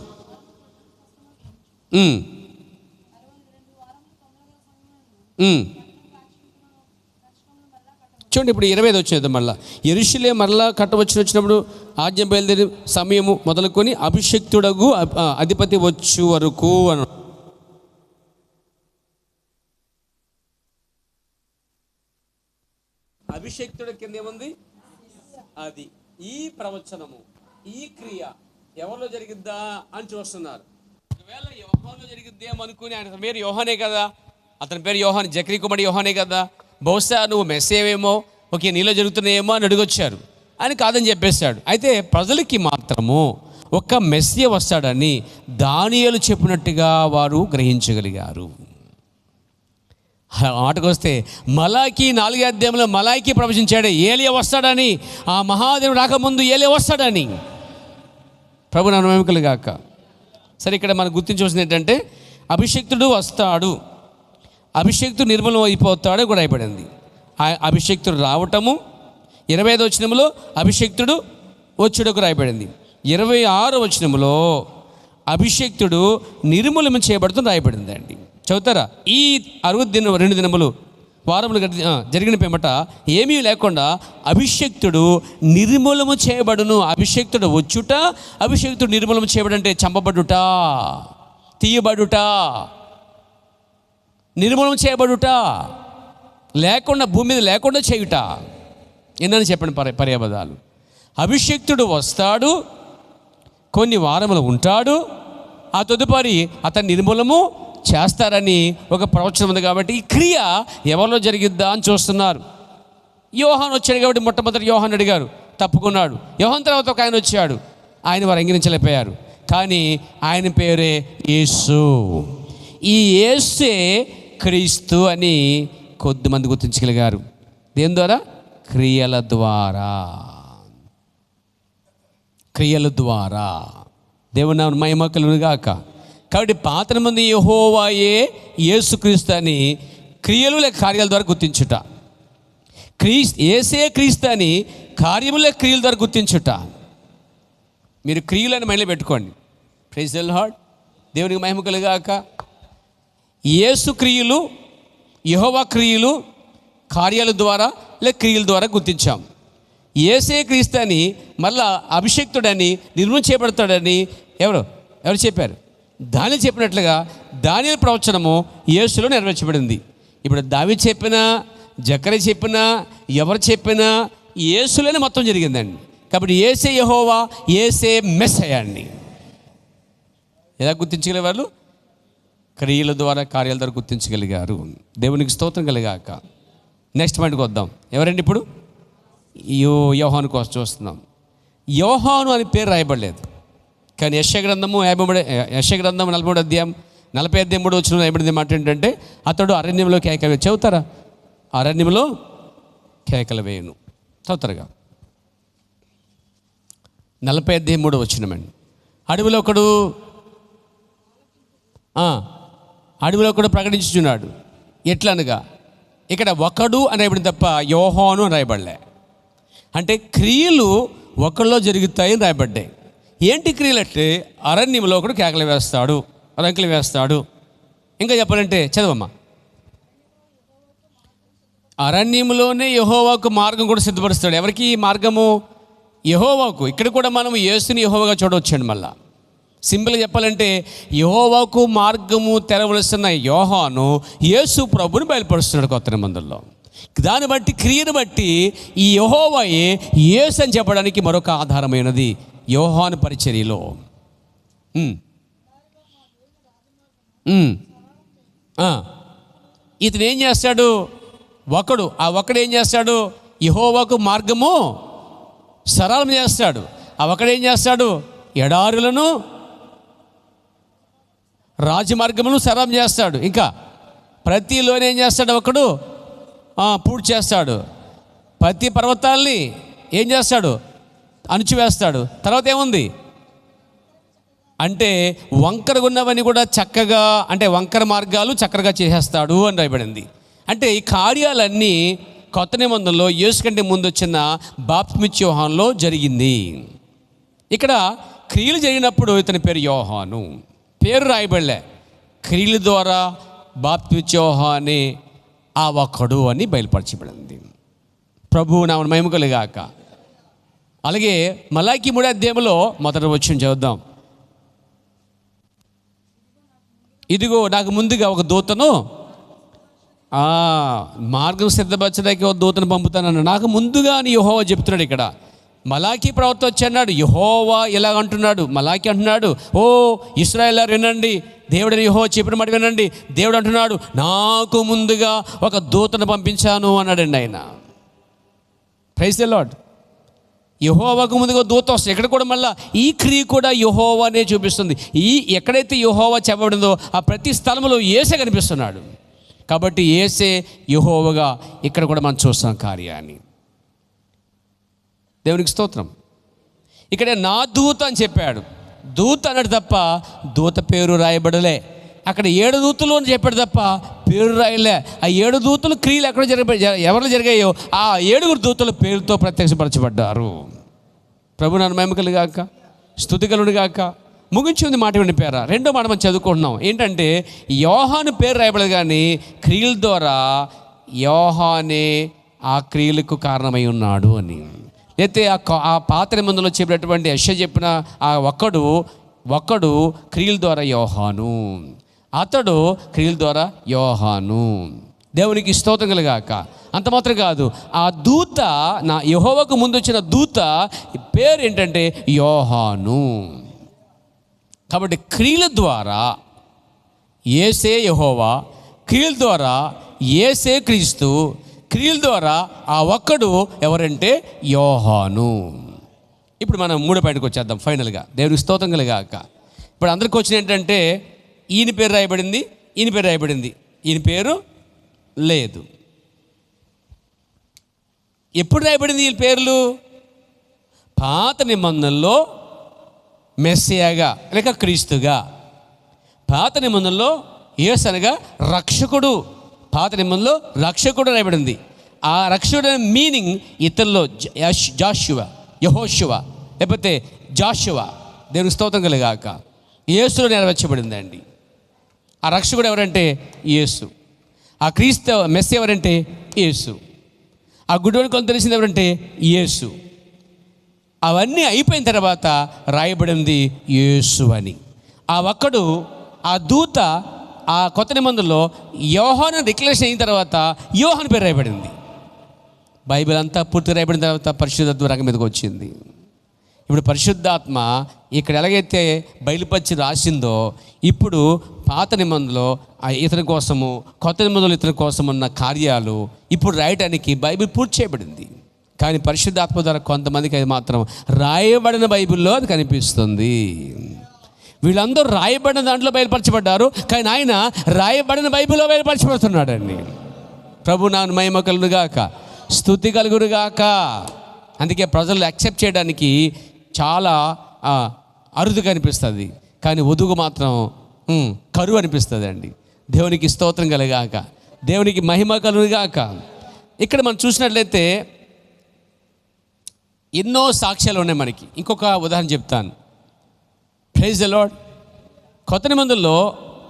చూడండి. ఇప్పుడు 25 వచ్చేది మళ్ళీ యెరూషలేము మరలా వచ్చినప్పుడు ఆజ్ఞ బయలుదేరి సమయము మొదలుకొని అభిషక్తుడగు అధిపతి వచ్చే వరకు అని. అభిషక్తుడి కింద ఏముంది? అది ఈ ప్రవచనము, ఈ క్రియ ఎవరిలో జరిగిద్దా అని చూస్తున్నారు. ఒకవేళ యోహానులో జరిగిద్దేమో అనుకుని, ఆయన పేరు యోహానే కదా, అతని పేరు యోహాన్, జకరీ కుమారుడు యోహానే కదా, బహుశా నువ్వు మెస్సేవేమో, ఓకే నీలో జరుగుతున్నాయేమో అని అడిగొచ్చారు. అని కాదని చెప్పేశాడు. అయితే ప్రజలకి మాత్రము ఒక్క మెస్సియా వస్తాడని దానియేలు చెప్పినట్టుగా వారు గ్రహించగలిగారు. ఆటకు వస్తే మలాకి 4వ అధ్యాయంలో మలాకి ప్రవచించాడు ఏలియా వస్తాడని. ఆ మహాదేవుడు రాకముందు ఏలియా వస్తాడని. ప్రభు నామమున మహిమ కలుగాక. సరే, ఇక్కడ మనం గుర్తించవలసింది ఏంటంటే అభిషక్తుడు వస్తాడు, అభిషక్తుడు నిర్మూలం అయిపోతాడు కూడా అయిపోయింది. ఆ అభిషక్తుడు రావటము 25వ వచనంలో అభిషక్తుడు వచ్చుటకు రాయబడింది. 26వ వచనంలో అభిషక్తుడు నిర్మూలన చేయబడుతూ రాయబడింది అండి. చదువుతారా? ఈ 2 దినములు వారములు జరిగిన పిమ్మట ఏమీ లేకుండా అభిషక్తుడు నిర్మూలము చేయబడును. అభిషక్తుడు వచ్చుట, అభిషక్తుడు నిర్మూలము చేయబడంటే చంపబడుట, తీయబడుట, నిర్మూలన చేయబడుట, లేకుండా భూమి మీద లేకుండా చేయుట. ఎన్నని చెప్పండి పర్యాపదాలు. అభిషక్తుడు వస్తాడు, కొన్ని వారములు ఉంటాడు, ఆ తదుపరి అతని నిర్మూలము చేస్తారని ఒక ప్రవచనం ఉంది. కాబట్టి ఈ క్రియ ఎవరిలో జరిగిద్దా అని చూస్తున్నారు. యోహాను వచ్చాడు కాబట్టి మొట్టమొదటి యోహాను అడిగారు, తప్పుకున్నాడు. యోహాను తర్వాత ఒక ఆయన వచ్చాడు, ఆయన వారు అంగీకరించలేకపోయారు. కానీ ఆయన పేరే యేసు. ఈ యేసే క్రీస్తు అని కొద్దిమంది గుర్తించగలిగారు. దేని ద్వారా? క్రియల ద్వారా. క్రియల ద్వారా. దేవుని నామమున మహిమ కలుగును గాక. కాబట్టి పాత నిబంధన యెహోవాయే యేసుక్రీస్తు అని క్రియలు లేక కార్యాల ద్వారా గుర్తించుట, యేసే క్రీస్తు అని కార్యముల క్రియల ద్వారా గుర్తించుట. మీరు క్రియలను మైండ్లో పెట్టుకోండి. Praise the lord. దేవునికి మహిమ కలుగాక. యేసు క్రియలు, యెహోవా క్రియలు కార్యాల ద్వారా లేక క్రియల ద్వారా గుర్తించాం. యేసే క్రీస్తు అని, మళ్ళా అభిషేక్తుడని, నిర్మూలన చేయబడతాడని ఎవరు చెప్పారు? దానియేలు చెప్పినట్లుగా దానియేలు ప్రవచనము యేసులో నెరవేర్చబడింది. ఇప్పుడు దావీదు చెప్పినా, జకరియా చెప్పినా, ఎవరు చెప్పినా యేసులోనే మొత్తం జరిగిందండి. కాబట్టి యేసే యెహోవా, యేసే మెస్సయా అండి. ఎలా గుర్తించగలిగే వాళ్ళు? క్రియల ద్వారా కార్యాల ద్వారా గుర్తించగలిగారు. దేవునికి స్తోత్రం కలిగాక. నెక్స్ట్ పాయింట్కి వద్దాం. ఎవరండి ఇప్పుడు? యోహాను కోసం చూస్తున్నాం. యోహాను అని పేరు రాయబడలేదు, కానీ యెషయా గ్రంథము 43 అధ్యాయం 45 వచ్చిన రాయబడింది మాట ఏంటంటే, అతడు అరణ్యంలో కేకలు వేయను. చదువుతారా? అరణ్యంలో కేకలు వేయను. చదువుతారుగా. 45 వచ్చినమండి. అడవిలో ఒకడు ప్రకటించుచున్నాడు. ఎట్లనగా, ఇక్కడ ఒకడు అని రాయబడింది తప్ప యోహాను అని రాయబడలే. అంటే క్రియలు ఒకళ్ళలో జరుగుతాయని రాయబడ్డాయి. ఏంటి క్రియలు అంటే, అరణ్యంలో ఒకడు కేకలు వేస్తాడు, రంకులు వేస్తాడు. ఇంకా చెప్పాలంటే చదవమ్మా. అరణ్యంలోనే యెహోవాకు మార్గం కూడా సిద్ధపరుస్తాడు. ఎవరికి మార్గము? యెహోవాకు. ఇక్కడ కూడా మనం యేసుని యెహోవాగా చూడవచ్చండి. మళ్ళా సింపుల్గా చెప్పాలంటే, యెహోవాకు మార్గము తెరవలసిన యోహాను యేసు ప్రభుని బయలుపరుస్తున్నాడు కొత్త నిబంధనలో. దాన్ని బట్టి, క్రియను బట్టి ఈ యెహోవాయే యేసు అని చెప్పడానికి మరొక ఆధారమైనది యోహాను పరిచర్యలో. ఇతను ఏం చేస్తాడు? ఒకడు ఏం చేస్తాడు? యెహోవాకు మార్గము సరళం చేస్తాడు. ఒకడేం చేస్తాడు? ఎడారులను, రాజమార్గములను సరళం చేస్తాడు. ఇంకా ప్రతిలోనే ఏం చేస్తాడు? ఒకడు పూర్తి చేస్తాడు. ప్రతి పర్వతాల్ని ఏం చేస్తాడు? అణిచివేస్తాడు. తర్వాత ఏముంది అంటే, వంకరగా ఉన్నవన్నీ కూడా చక్కగా, అంటే వంకర మార్గాలు చక్కగా చేసేస్తాడు అని రాయబడింది. అంటే ఈ కార్యాలన్నీ కొత్త నిబంధనలో యేసు కంటే ముందు వచ్చిన బాప్తిస్మ యోహానులో జరిగింది. ఇక్కడ క్రియలు జరిగినప్పుడు ఇతని పేరు యోహాను, పేరు రాయబడలే. క్రియల ద్వారా బాప్తిస్మ యోహానే ఆ ఒక్కడు అని బయలుపరచబడింది. ప్రభువు నామమున మహిమ కలుగాక. అలాగే మలాకి 3 అధ్యాయంలో మొదటి వచనం చదువుదాం. ఇదిగో నాకు ముందుగా ఒక దూతను, మార్గం సిద్ధపరచడానికి ఒక దూతను పంపుతానన్నాడు. నాకు ముందుగా అని యెహోవా చెప్తున్నాడు. ఇక్కడ మలాకి ప్రవక్త వచ్చి అన్నాడు, యెహోవా ఇలాగ అంటున్నాడు. మలాకి అంటున్నాడు, ఓ ఇశ్రాయేలు వినండి, దేవుడని యెహోవా చెప్పిన మాట వినండి. దేవుడు అంటున్నాడు, నాకు ముందుగా ఒక దూతను పంపించాను అన్నాడండి ఆయన. Praise the lord. యెహోవాకు ముందుగా దూత వస్తుంది. ఇక్కడ కూడా మళ్ళీ ఈ క్రియ కూడా యెహోవానే చూపిస్తుంది. ఎక్కడైతే యెహోవా చెప్పబడిందో ఆ ప్రతి స్థలంలో యేసే కనిపిస్తున్నాడు. కాబట్టి యేసే యెహోవాగా ఇక్కడ కూడా మనం చూస్తాం కార్యాన్ని. దేవునికి స్తోత్రం. ఇక్కడ నా దూత అని చెప్పాడు. దూత అన్నాడు తప్ప దూత పేరు రాయబడలే. అక్కడ 7 దూతలు అని చెప్పాడు తప్ప పేరు రాయలే. ఆ 7 దూతలు క్రియలు ఎక్కడ ఎవరు జరిగాయో ఆ 7 దూతల పేరుతో ప్రత్యక్షపరచబడ్డారు. ప్రభు నామమున మహిమ కలుగాక, స్తుతి కలుగును గాక. ముగించింది మాట వినిపారా? రెండో మాట మనం చదువుకుంటున్నాం. ఏంటంటే, యోహాను పేరు రాయబడదు, కానీ క్రియల ద్వారా యోహానే ఆ క్రియలకు కారణమై ఉన్నాడు అని. అయితే ఆ పాత నిబంధనలో చెప్పినటువంటి యెషయా చెప్పిన ఆ ఒక్కడు క్రియల ద్వారా యోహాను, అతడు క్రియల ద్వారా యోహాను. దేవునికి స్తోత్రం కలుగాక. అంత మాత్రం కాదు, ఆ దూత, నా యెహోవాకు ముందు వచ్చిన దూత పేరు ఏంటంటే యోహాను. కాబట్టి క్రియల ద్వారా యేసే యెహోవా, క్రియల ద్వారా యేసే క్రీస్తు, క్రియల ద్వారా ఆ ఒక్కడు ఎవరంటే యోహాను. ఇప్పుడు మనం 3వ పాయింట్కి వచ్చేద్దాం ఫైనల్గా. దేవునికి స్తోత్రం కలుగాక. ఇప్పుడు అందరికి వచ్చిన ఏంటంటే, ఈయన పేరు రాయబడింది, ఈయన పేరు రాయబడింది, ఈయన పేరు లేదు. ఎప్పుడు రాయబడింది ఈ పేర్లు? పాత నిబంధనలో మెస్సియాగా లేక క్రీస్తుగా, పాత నిబంధనలో యేసు అనగా రక్షకుడు, పాత నిబంధనలో రక్షకుడు రాయబడింది. ఆ రక్షకుడు అనే మీనింగ్ ఇతరులో జాషువా, యెహోషువ లేకపోతే జాషువా, దేవునికి స్తోత్రం కలుగాక, యేసులో నెరవేర్చబడిందండి. ఆ రక్షకుడు ఎవరంటే యేసు. ఆ క్రీస్తు మెస్సీ ఎవరంటే యేసు. ఆ గుడ్డివాని కొంత తెలిసింది ఎవరంటే యేసు. అవన్నీ అయిపోయిన తర్వాత రాయబడింది యేసు అని. ఆ ఒక్కడు, ఆ దూత ఆ కొత్త నిబంధనలో యోహాను డిక్లరేషన్ అయిన తర్వాత యోహాను పేరు రాయబడింది. బైబిల్ అంతా పూర్తి రాయబడిన తర్వాత పరిశుద్ధాత్మ రంగం మీదకి వచ్చింది. ఇప్పుడు పరిశుద్ధాత్మ ఇక్కడ ఎలాగైతే బయలుపరిచి రాసిందో, ఇప్పుడు పాత నిబంధనలో ఇతని కోసము, కొత్త నిబంధనలు ఇతని కోసం ఉన్న కార్యాలు ఇప్పుడు రాయటానికి బైబిల్ పూర్తి చేయబడింది. కానీ పరిశుద్ధాత్మ ద్వారా కొంతమందికి అది మాత్రం రాయబడిన బైబిల్లో అది కనిపిస్తుంది. వీళ్ళందరూ రాయబడిన దాంట్లో బయలుపరచబడ్డారు, కానీ ఆయన రాయబడిన బైబిల్లో బయలుపరచబడుతున్నాడండి. ప్రభు నామమున మహిమ కలుగునుగాక, స్తుతి కలుగునుగాక. అందుకే ప్రజలు యాక్సెప్ట్ చేయడానికి చాలా అరుదుగా అనిపిస్తుంది, కానీ వధువు మాత్రం కరువు అనిపిస్తుంది అండి. దేవునికి స్తోత్రం కలుగాక, దేవునికి మహిమ కలుగునుగాక. ఇక్కడ మనం చూసినట్లయితే ఎన్నో సాక్ష్యాలు ఉన్నాయి మనకి. ఇంకొక ఉదాహరణ చెప్తాను. Praise the lord. కొత్త నిబంధనలో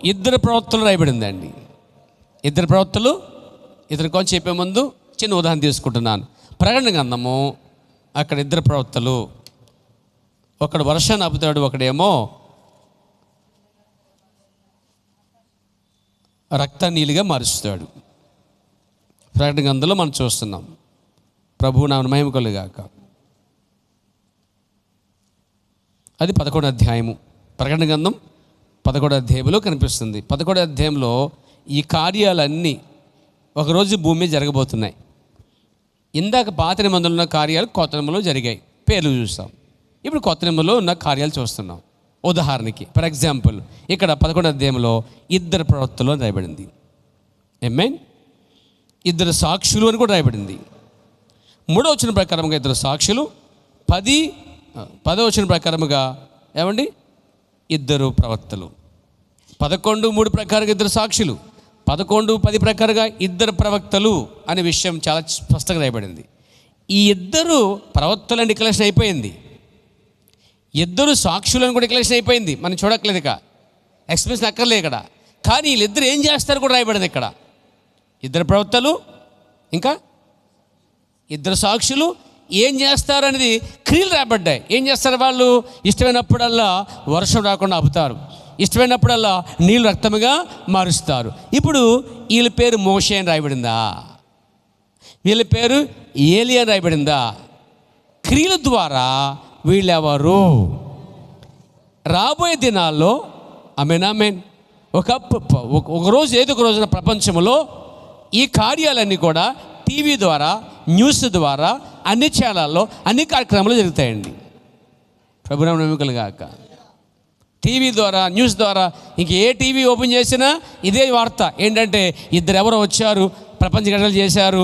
2 ప్రవక్తలు రాయబడిందండి. 2 ప్రవక్తలు. ఇతని కొంచెం చెప్పే ముందు చిన్న ఉదాహరణ తీసుకుంటున్నాను. ప్రకటన గ్రంథము, అక్కడ 2 ప్రవక్తలు, ఒకడు వర్షాన్ని ఆపుతాడు, ఒకడేమో రక్తాన్ని నీళ్ళుగా మారుస్తాడు. ప్రకటన గ్రంథంలో మనం చూస్తున్నాం. ప్రభువు నామమున మహిమ కలుగుగాక. అది 11వ అధ్యాయము. ప్రకటన గ్రంథం 11వ అధ్యాయంలో కనిపిస్తుంది. 11వ అధ్యాయంలో ఈ కార్యాలన్నీ ఒకరోజు భూమి మీద జరగబోతున్నాయి. ఇందాక పాత నిబంధనలో ఉన్న కార్యాలు కొత్త నిబంధనలో జరిగాయి, పేర్లు చూస్తాం. ఇప్పుడు కొత్త నిబంధనలో ఉన్న కార్యాలు చూస్తున్నాం. ఉదాహరణకి ఫర్ ఎగ్జాంపుల్ ఇక్కడ 11వ అధ్యాయంలో 2 ప్రవక్తలు అని రాయబడింది. ఆమేన్. 2 సాక్షులు అని కూడా రాయబడింది. 3వ వచనం ప్రకారంగా 2 సాక్షులు, 10వ వచనం ప్రకారముగా ఏమండి 2 ప్రవక్తలు. 11:3 ప్రకారంగా 2 సాక్షులు, 11:10 ప్రకారంగా 2 ప్రవక్తలు అనే విషయం చాలా స్పష్టంగా రాయబడింది. ఈ 2 ప్రవక్తలను డిక్లరేషన్ అయిపోయింది, 2 సాక్షులను కూడా డిక్లరేషన్ అయిపోయింది. మనం చూడట్లేదు, ఇక ఎక్స్ప్రెషన్ అక్కర్లేదు ఇక్కడ. కానీ వీళ్ళిద్దరు ఏం చేస్తారు కూడా రాయబడింది ఇక్కడ. 2 ప్రవక్తలు ఇంకా 2 సాక్షులు ఏం చేస్తారు అనేది క్రియలు రాబడ్డాయి. ఏం చేస్తారు వాళ్ళు? ఇష్టమైనప్పుడల్లా వర్షం రాకుండా ఆపుతారు, ఇష్టమైనప్పుడల్లా నీళ్ళు రక్తముగా మారుస్తారు. ఇప్పుడు వీళ్ళ పేరు మోషే అని రాయబడిందా? వీళ్ళ పేరు ఏలియా అని రాయబడిందా? క్రియల ద్వారా వీళ్ళెవరు? రాబోయే దినాల్లో ఆమేన్ ఒక రోజు ఏదో ఒక రోజున ప్రపంచంలో ఈ కార్యాలన్నీ కూడా టీవీ ద్వారా, న్యూస్ ద్వారా, అన్ని ఛానళ్ళలో, అన్ని కార్యక్రమాలు జరుగుతాయండి. ప్రభునామమున మహిమ కలుగుగాక. టీవీ ద్వారా, న్యూస్ ద్వారా, ఇంక ఏ టీవీ ఓపెన్ చేసినా ఇదే వార్త. ఏంటంటే 2 ఎవరో వచ్చారు, ప్రపంచ ఘటనలు చేశారు,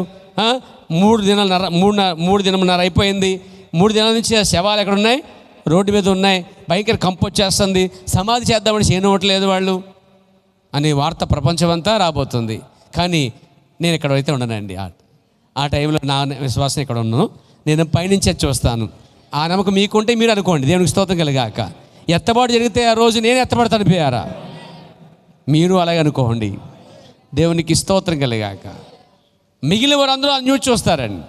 3 దినమున్నర అయిపోయింది, 3 దినాల నుంచి ఆ శవాలు ఎక్కడ ఉన్నాయి? రోడ్డు మీద ఉన్నాయి, భయంకర కంపు వచ్చేస్తుంది, సమాధి చేద్దామని చేయనివ్వట్లేదు వాళ్ళు అనే వార్త ప్రపంచమంతా రాబోతుంది. కానీ నేను ఇక్కడ అయితే ఉండనండి. ఆ టైంలో నా విశ్వాసం ఇక్కడ ఉన్నాను, నేను పైనుంచే చూస్తాను. ఆ నమ్మకం మీకుంటే మీరు అనుకోండి. దేవునికి స్తోత్రం కలుగాక. ఎత్తబాటు జరిగితే ఆ రోజు నేను ఎత్తబాటు చనిపోయారా? మీరు అలాగే అనుకోండి. దేవునికి స్తోత్రం కలుగాక. మిగిలిన వారందరూ ఆ న్యూస్ చూస్తారండి.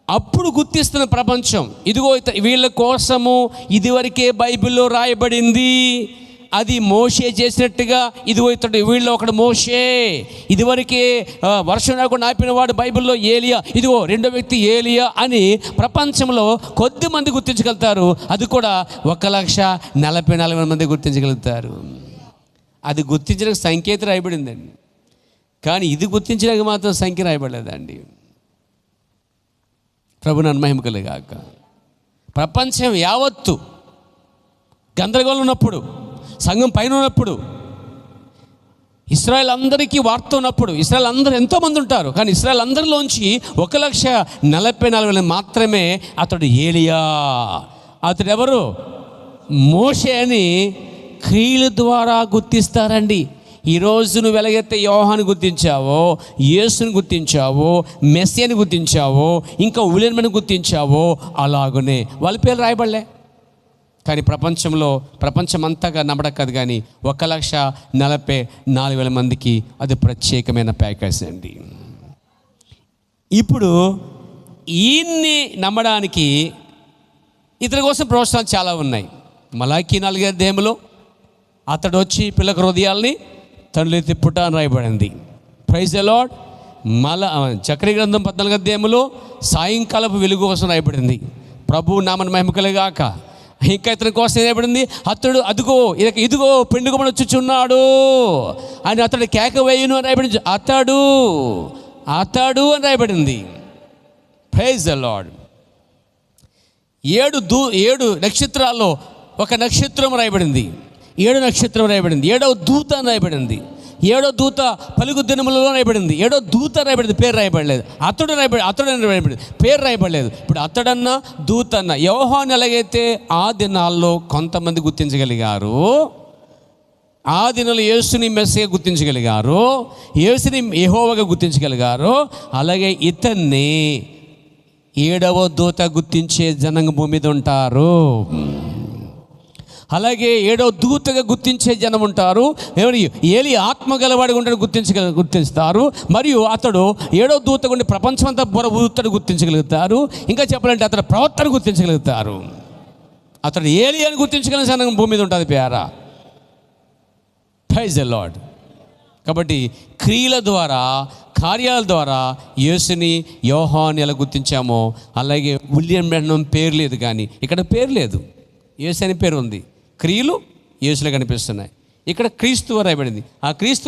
అప్పుడు గుర్తిస్తున్న ప్రపంచం, ఇదిగో వీళ్ళ కోసము ఇదివరకే బైబిల్లో రాయబడింది, అది మోషే చేసినట్టుగా, ఇదిగో వీళ్ళు ఒకడు మోషే, ఇదివరకే వర్షం రాకుండా ఆపిన వాడు బైబిల్లో ఏలియా, ఇదిగో 2వ వ్యక్తి ఏలియా అని ప్రపంచంలో కొద్ది మంది గుర్తించగలుగుతారు. అది కూడా 1,44,000 మంది గుర్తించగలుగుతారు. అది గుర్తించడానికి సంఖ్య రాయబడిందండి, కానీ ఇది గుర్తించడానికి మాత్రం సంఖ్య రాయబడలేదండి. ప్రభునామమున మహిమ కలుగుగాక. ప్రపంచం యావత్తు గందరగోళం ఉన్నప్పుడు, సంఘం పైన ఉన్నప్పుడు, ఇశ్రాయేల్ అందరికీ వార్త ఉన్నప్పుడు, ఇశ్రాయేల్ అందరూ ఎంతోమంది ఉంటారు, కానీ ఇశ్రాయేల్ అందరిలోంచి 1,44,000 మాత్రమే అతడు ఏలియా. అతడు ఎవరు? మోషే అని క్రియల ద్వారా గుర్తిస్తారండి. ఈరోజు నువ్వు ఎలాగైతే యోహాను గుర్తించావో, యేసుని గుర్తించావో, మెస్సియాని గుర్తించావో, ఇంకా విలియమ్ని గుర్తించావో, అలాగనే వాళ్ళ పేరు రాయబడలే. కానీ ప్రపంచమంతగా నమ్మడక్కదు, కానీ 1,44,000 మందికి అది ప్రత్యేకమైన ప్యాకేజ్ అండి. ఇప్పుడు ఈయన్ని నమ్మడానికి ఇతని కోసం ప్రోత్సాహాలు చాలా ఉన్నాయి. మలాకీ 4వ అధ్యాయంలో అతడు వచ్చి పిల్లల హృదయాల్ని తండ్రి తిప్పుట అని రాయబడింది. Praise the Lord. జకర్యా గ్రంథం 14వ అధ్యాయంలో సాయంకాలపు వెలుగు కోసం రాయబడింది. ప్రభువు నామన మహిమ కలుగాక. ఇంకా ఇతని కోసం రాయబడింది, అతడు ఇదిగో పెండు కుమారుడు వచ్చుచున్నాడు అని అతడు కేక వేయును అని రాయబడింది. అతడు అని రాయబడింది. Praise the lord. 7 నక్షత్రాల్లో ఒక నక్షత్రం రాయబడింది. 7 నక్షత్రం రాయబడింది. 7వ దూత అని రాయబడింది. 7వ దూత పలుకు దినములలో రాయబడింది. 7వ దూత రాయబడింది, పేరు రాయబడలేదు. అతడు రాయబడింది, పేరు రాయబడలేదు. ఇప్పుడు అతడన్నా దూతన్నా యోహాను ఎలాగైతే ఆ దినాల్లో కొంతమంది గుర్తించగలిగారు, ఆ దినాల్లో యేసుని మెస్సిగా గుర్తించగలిగారు, యేసుని యెహోవాగా గుర్తించగలిగారు, అలాగే ఇతన్ని 7వ దూత గుర్తించే జనం భూమి మీద ఉంటారు. అలాగే 7వ దూతగా గుర్తించే జనం ఉంటారు. ఏలి ఆత్మ గలవాడిగా ఉంటాడు గుర్తిస్తారు. మరియు అతడు 7వ దూతగా ఉండి ప్రపంచమంతా బురబూతడు గుర్తించగలుగుతారు. ఇంకా చెప్పాలంటే అతడు ప్రవర్తన గుర్తించగలుగుతారు. అతడు ఏలి అని గుర్తించగలిగిన జనం భూమి మీద ఉంటుంది. Para, praise the lord. కాబట్టి క్రియల ద్వారా, కార్యాల ద్వారా యేసుని యోహాను ఎలా గుర్తించామో అలాగే విలియం బ్రాన్హమ్ పేరు లేదు, కానీ ఇక్కడ పేరు లేదు, యేసు అని పేరు ఉంది. క్రియలు యేసులో కనిపిస్తున్నాయి. ఇక్కడ క్రీస్తు రాయబడింది. ఆ క్రీస్తు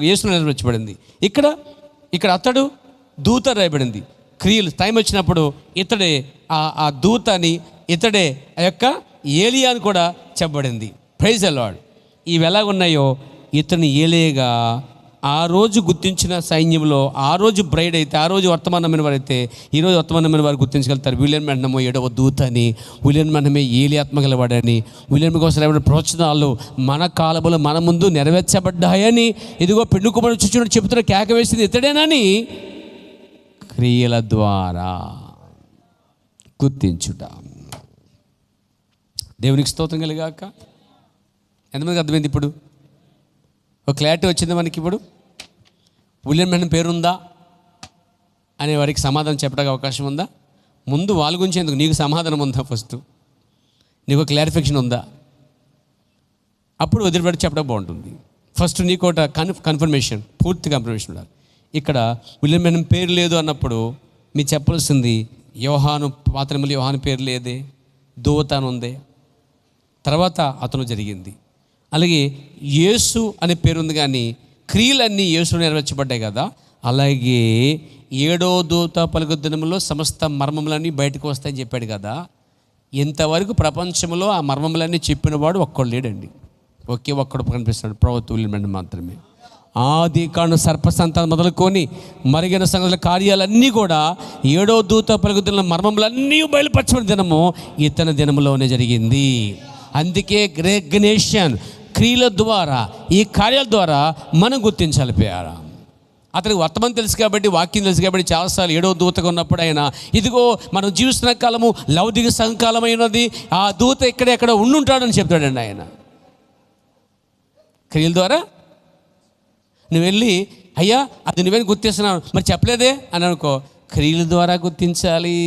యేసులో నెరవేర్చబడింది. ఇక్కడ అతడు దూత రాయబడింది. క్రియలు టైం వచ్చినప్పుడు ఇతడే ఆ దూత అని, ఇతడే ఆ యొక్క ఏలియా అని కూడా చెప్పబడింది. Praise the lord. ఇవి ఎలాగున్నాయో ఇతను ఏలియాగా ఆ రోజు గుర్తించిన సైన్యంలో, ఆ రోజు బ్రైడ్ అయితే, ఆ రోజు వర్తమానమైన వారు అయితే, ఈరోజు వర్తమానమైన వారు గుర్తించగలుగుతారు. విలియం బ్రాన్హమ్ 7వ దూత అని, విలియం బ్రాన్హమే ఏలియా ఆత్మ గలవాడని, విలియం కోసం రాబడిన ప్రవచనాలు మన కాలంలో మన ముందు నెరవేర్చబడ్డాయని, ఇదిగో పెండు కుమారుడు వచ్చుచున్నాడు చెబుతున్న కేక వేసింది ఇతడేనని క్రియల ద్వారా గుర్తించుట. దేవునికి స్తోత్రం కలిగాక. ఎంతమందికి అర్థమైంది? ఇప్పుడు ఒక క్లారిటీ వచ్చింది మనకి. ఇప్పుడు విలియం బ్రాన్హమ్ పేరుందా అనే వారికి సమాధానం చెప్పడానికి అవకాశం ఉందా? ముందు వాళ్ళ గురించి ఎందుకు, నీకు సమాధానం ఉందా? ఫస్ట్ నీకు క్లారిఫికేషన్ ఉందా? అప్పుడు వదిలిపెట్టి చెప్పడం బాగుంటుంది. ఫస్ట్ నీకు ఒక కన్ఫర్మేషన్, పూర్తి కన్ఫర్మేషన్ ఉండాలి. ఇక్కడ విలియం బ్రాన్హమ్ పేరు లేదు అన్నప్పుడు మీరు చెప్పాల్సింది, యోహాను పాత్రములు యోహాను పేరు లేదే, దూత అని ఉందే, తర్వాత అతను జరిగింది. అలాగే యేసు అనే పేరుంది, కానీ క్రియలన్నీ యేసులో నెరవేర్చబడ్డాయి కదా. అలాగే 7వ దూత పలుకు దినములో సమస్త మర్మములన్నీ బయటకు వస్తాయని చెప్పాడు కదా. ఇంతవరకు ప్రపంచంలో ఆ మర్మములన్నీ చెప్పినవాడు ఒక్కడు లేడండి. ఒక్కడు కనిపిస్తున్నాడు, ప్రభుత్వ విలియం బ్రాన్హమ్ మాత్రమే. ఆది కాండం సర్పసంతానం మొదలుకొని మరిగిన సంగతుల కార్యాలన్నీ కూడా 7వ దూత పలుకు దిన మర్మములన్నీ బయలుపరచబడిన దినము ఇతని దినములోనే జరిగింది. అందుకే రెకగ్నిషన్ క్రియల ద్వారా, ఈ కార్యాల ద్వారా మనం గుర్తించాలి. ప్యారా, అతనికి వర్తమానం తెలుసు కాబట్టి, వాక్యం తెలుసు కాబట్టి చాలాసార్లు 7వ దూతగా ఉన్నప్పుడు ఆయన, ఇదిగో మనం జీవిస్తున్న కాలము లౌకిక సంకాలమైనది, ఆ దూత ఎక్కడెక్కడ ఉండుంటాడని చెప్తాడండి ఆయన. క్రియల ద్వారా నువ్వు వెళ్ళి, అయ్యా అది నువ్వేం గుర్తిస్తున్నావు మరి చెప్పలేదే అని అనుకో. క్రియల ద్వారా గుర్తించాలి.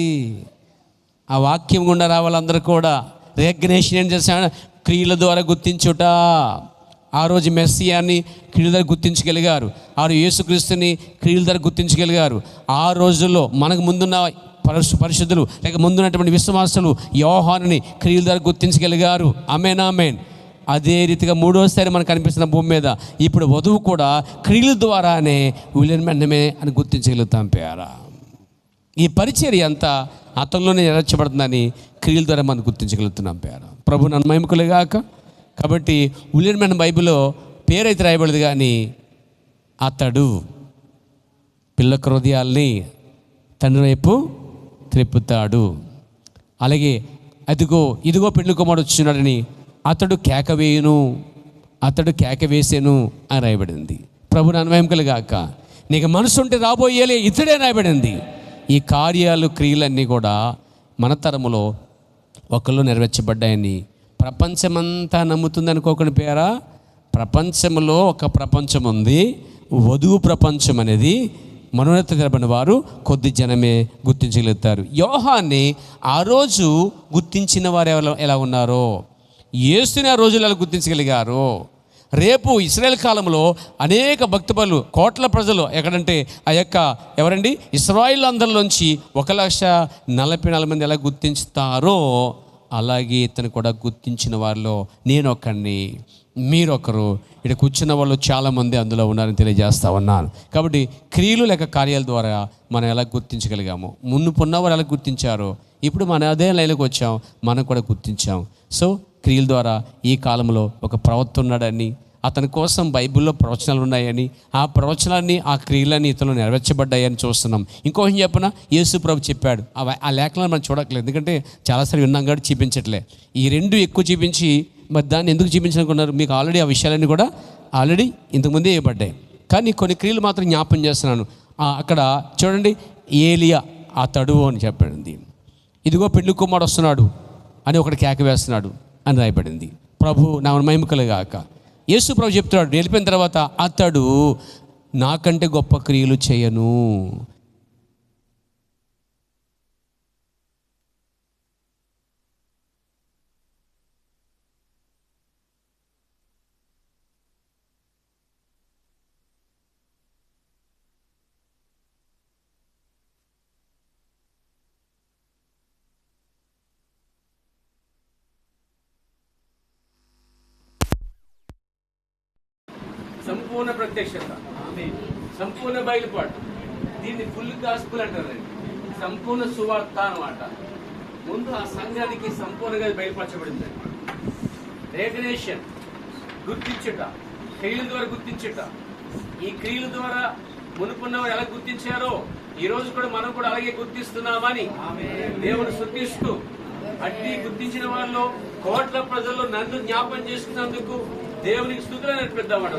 ఆ వాక్యం గుండా రావాలందరూ కూడా. రికగ్నిషన్ ఏం చేస్తాడు? క్రియల ద్వారా గుర్తించుట. ఆ రోజు మెస్సియాని క్రియల ద్వారా గుర్తించగలిగారు. ఆ రోజు యేసుక్రీస్తుని క్రియల ద్వారా గుర్తించగలిగారు. ఆ రోజుల్లో మనకు ముందున్న పరిశుద్ధులు లేక ముందున్నటువంటి విశ్వాసులు యోహానుని క్రియల ద్వారా గుర్తించగలిగారు. ఆమేన్, ఆమేన్. అదే రీతిగా 3వసారి మనకు కనిపిస్తున్న భూమి మీద ఇప్పుడు వధువు కూడా క్రియల ద్వారానే విలియం బ్రాన్హమే అని గుర్తించగలుగుతాం. ప్యారా, ఈ పరిచర్య అంతా అతనిలోనే నెరవేర్చబడుతుందని క్రియల ద్వారా మనం గుర్తించగలుగుతున్నాం. ప్యారా, ప్రభు నన్ను మహిమకులుగాక. కాబట్టి విలియం బ్రాన్హమ్ బైబిల్లో పేరైతే రాయబడదు, కానీ అతడు పిల్ల హృదయాల్ని తండ్రి వైపు త్రిప్పుతాడు. అలాగే ఇదిగో పెండ్లి కుమారుడు వచ్చున్నాడని అతడు కేక వేయును అతడు కేక వేసెను అని రాయబడింది. ప్రభుని అన్వయంకలు గాక. నీకు మనసు ఉంటే రాబోయేలే ఇతడే రాయబడింది. ఈ కార్యాలు క్రియలన్నీ కూడా మన తరములో ఒకళ్ళు నెరవేర్చబడ్డాయని ప్రపంచమంతా నమ్ముతుంది అనుకోకుండా పేరా. ప్రపంచంలో ఒక ప్రపంచం ఉంది, వధువు ప్రపంచం అనేది. మనోన్నత తెరబడిన వారు కొద్ది జనమే గుర్తించగలుగుతారు. యోహాన్ని ఆ రోజు గుర్తించిన వారు ఎలా ఉన్నారో, యేసుని ఆ రోజులు ఎలా గుర్తించగలిగారో, రేపు ఇశ్రాయేల్ కాలంలో అనేక భక్తులు, కోట్ల ప్రజలు ఎక్కడంటే ఆ యొక్క ఎవరండి ఇశ్రాయేల్ అందరిలోంచి 1,40,000 మంది ఎలా గుర్తించుతారో అలాగే ఇతను కూడా గుర్తించిన వారిలో నేను ఒకరిని, మీరొకరు, ఇక్కడ కూర్చున్న వాళ్ళు చాలామంది అందులో ఉన్నారని తెలియజేస్తా ఉన్నాను. కాబట్టి క్రియలు లేక కార్యాల ద్వారా మనం ఎలా గుర్తించగలిగాము, మున్నుపున్నవారు ఎలా గుర్తించారో ఇప్పుడు మన అదే లైన్లోకి వచ్చాం, మనం కూడా గుర్తించాం. సో క్రియల ద్వారా ఈ కాలంలో ఒక ప్రవక్త ఉన్నాడని, అతని కోసం బైబిల్లో ప్రవచనాలు ఉన్నాయని, ఆ ప్రవచనాన్ని ఆ క్రియలన్నీ ఇతను నెరవేర్చబడ్డాయని చూస్తున్నాం. ఇంకొకటి చెప్పిన యేసు ప్రభు చెప్పాడు. ఆ లేఖనాలు మనం చూడట్లేదు, ఎందుకంటే చాలాసార్లు విన్నాం కాబట్టి చూపించట్లే. ఈ రెండు ఎక్కువ చూపించి మరి దాన్ని ఎందుకు చూపించాలనుకున్నారు? మీకు ఆల్రెడీ ఆ విషయాలన్నీ కూడా ఇంతకుముందే ఇవ్వబడ్డాయి. కానీ కొన్ని క్రియలు మాత్రం జ్ఞాపం చేస్తున్నాను. అక్కడ చూడండి, ఏలియా అతడు అని చెప్పబడింది. ఇదిగో పెళ్లి కుమారుడు వస్తున్నాడు అని ఒకటి కేక వేస్తున్నాడు అని రాయబడింది. ప్రభు నా మహిమ కలుగాక. యేసు ప్రభు చెప్తున్నాడు వెళ్ళిపోయిన తర్వాత, అతడు నాకంటే గొప్ప క్రియలు చేయను. సంపూర్ణ ప్రత్యక్షత, సంపూర్ణ బయలుపాటు, దీన్ని ఫుల్ గాస్పుల్ అంటారండి. సంపూర్ణ సువార్త అన్నమాట. ముందు ఆ సంఘానికి సంపూర్ణంగా బయలుపరచబడింది. రెకగ్నిషన్, గుర్తించుట, క్రియల ద్వారా గుర్తించుట. ఈ క్రియల ద్వారా మునుపున్నవారు ఎలా గుర్తించారో ఈ రోజు కూడా మనం కూడా అలాగే గుర్తిస్తున్నామని దేవుడు స్తుతిస్తూ, అట్టి గుర్తించిన వాళ్ళు కోట్ల ప్రజల్లో నన్ను జ్ఞాపం చేసుకున్నందుకు దేవునికి స్తుతులు నడిపిద్దామట.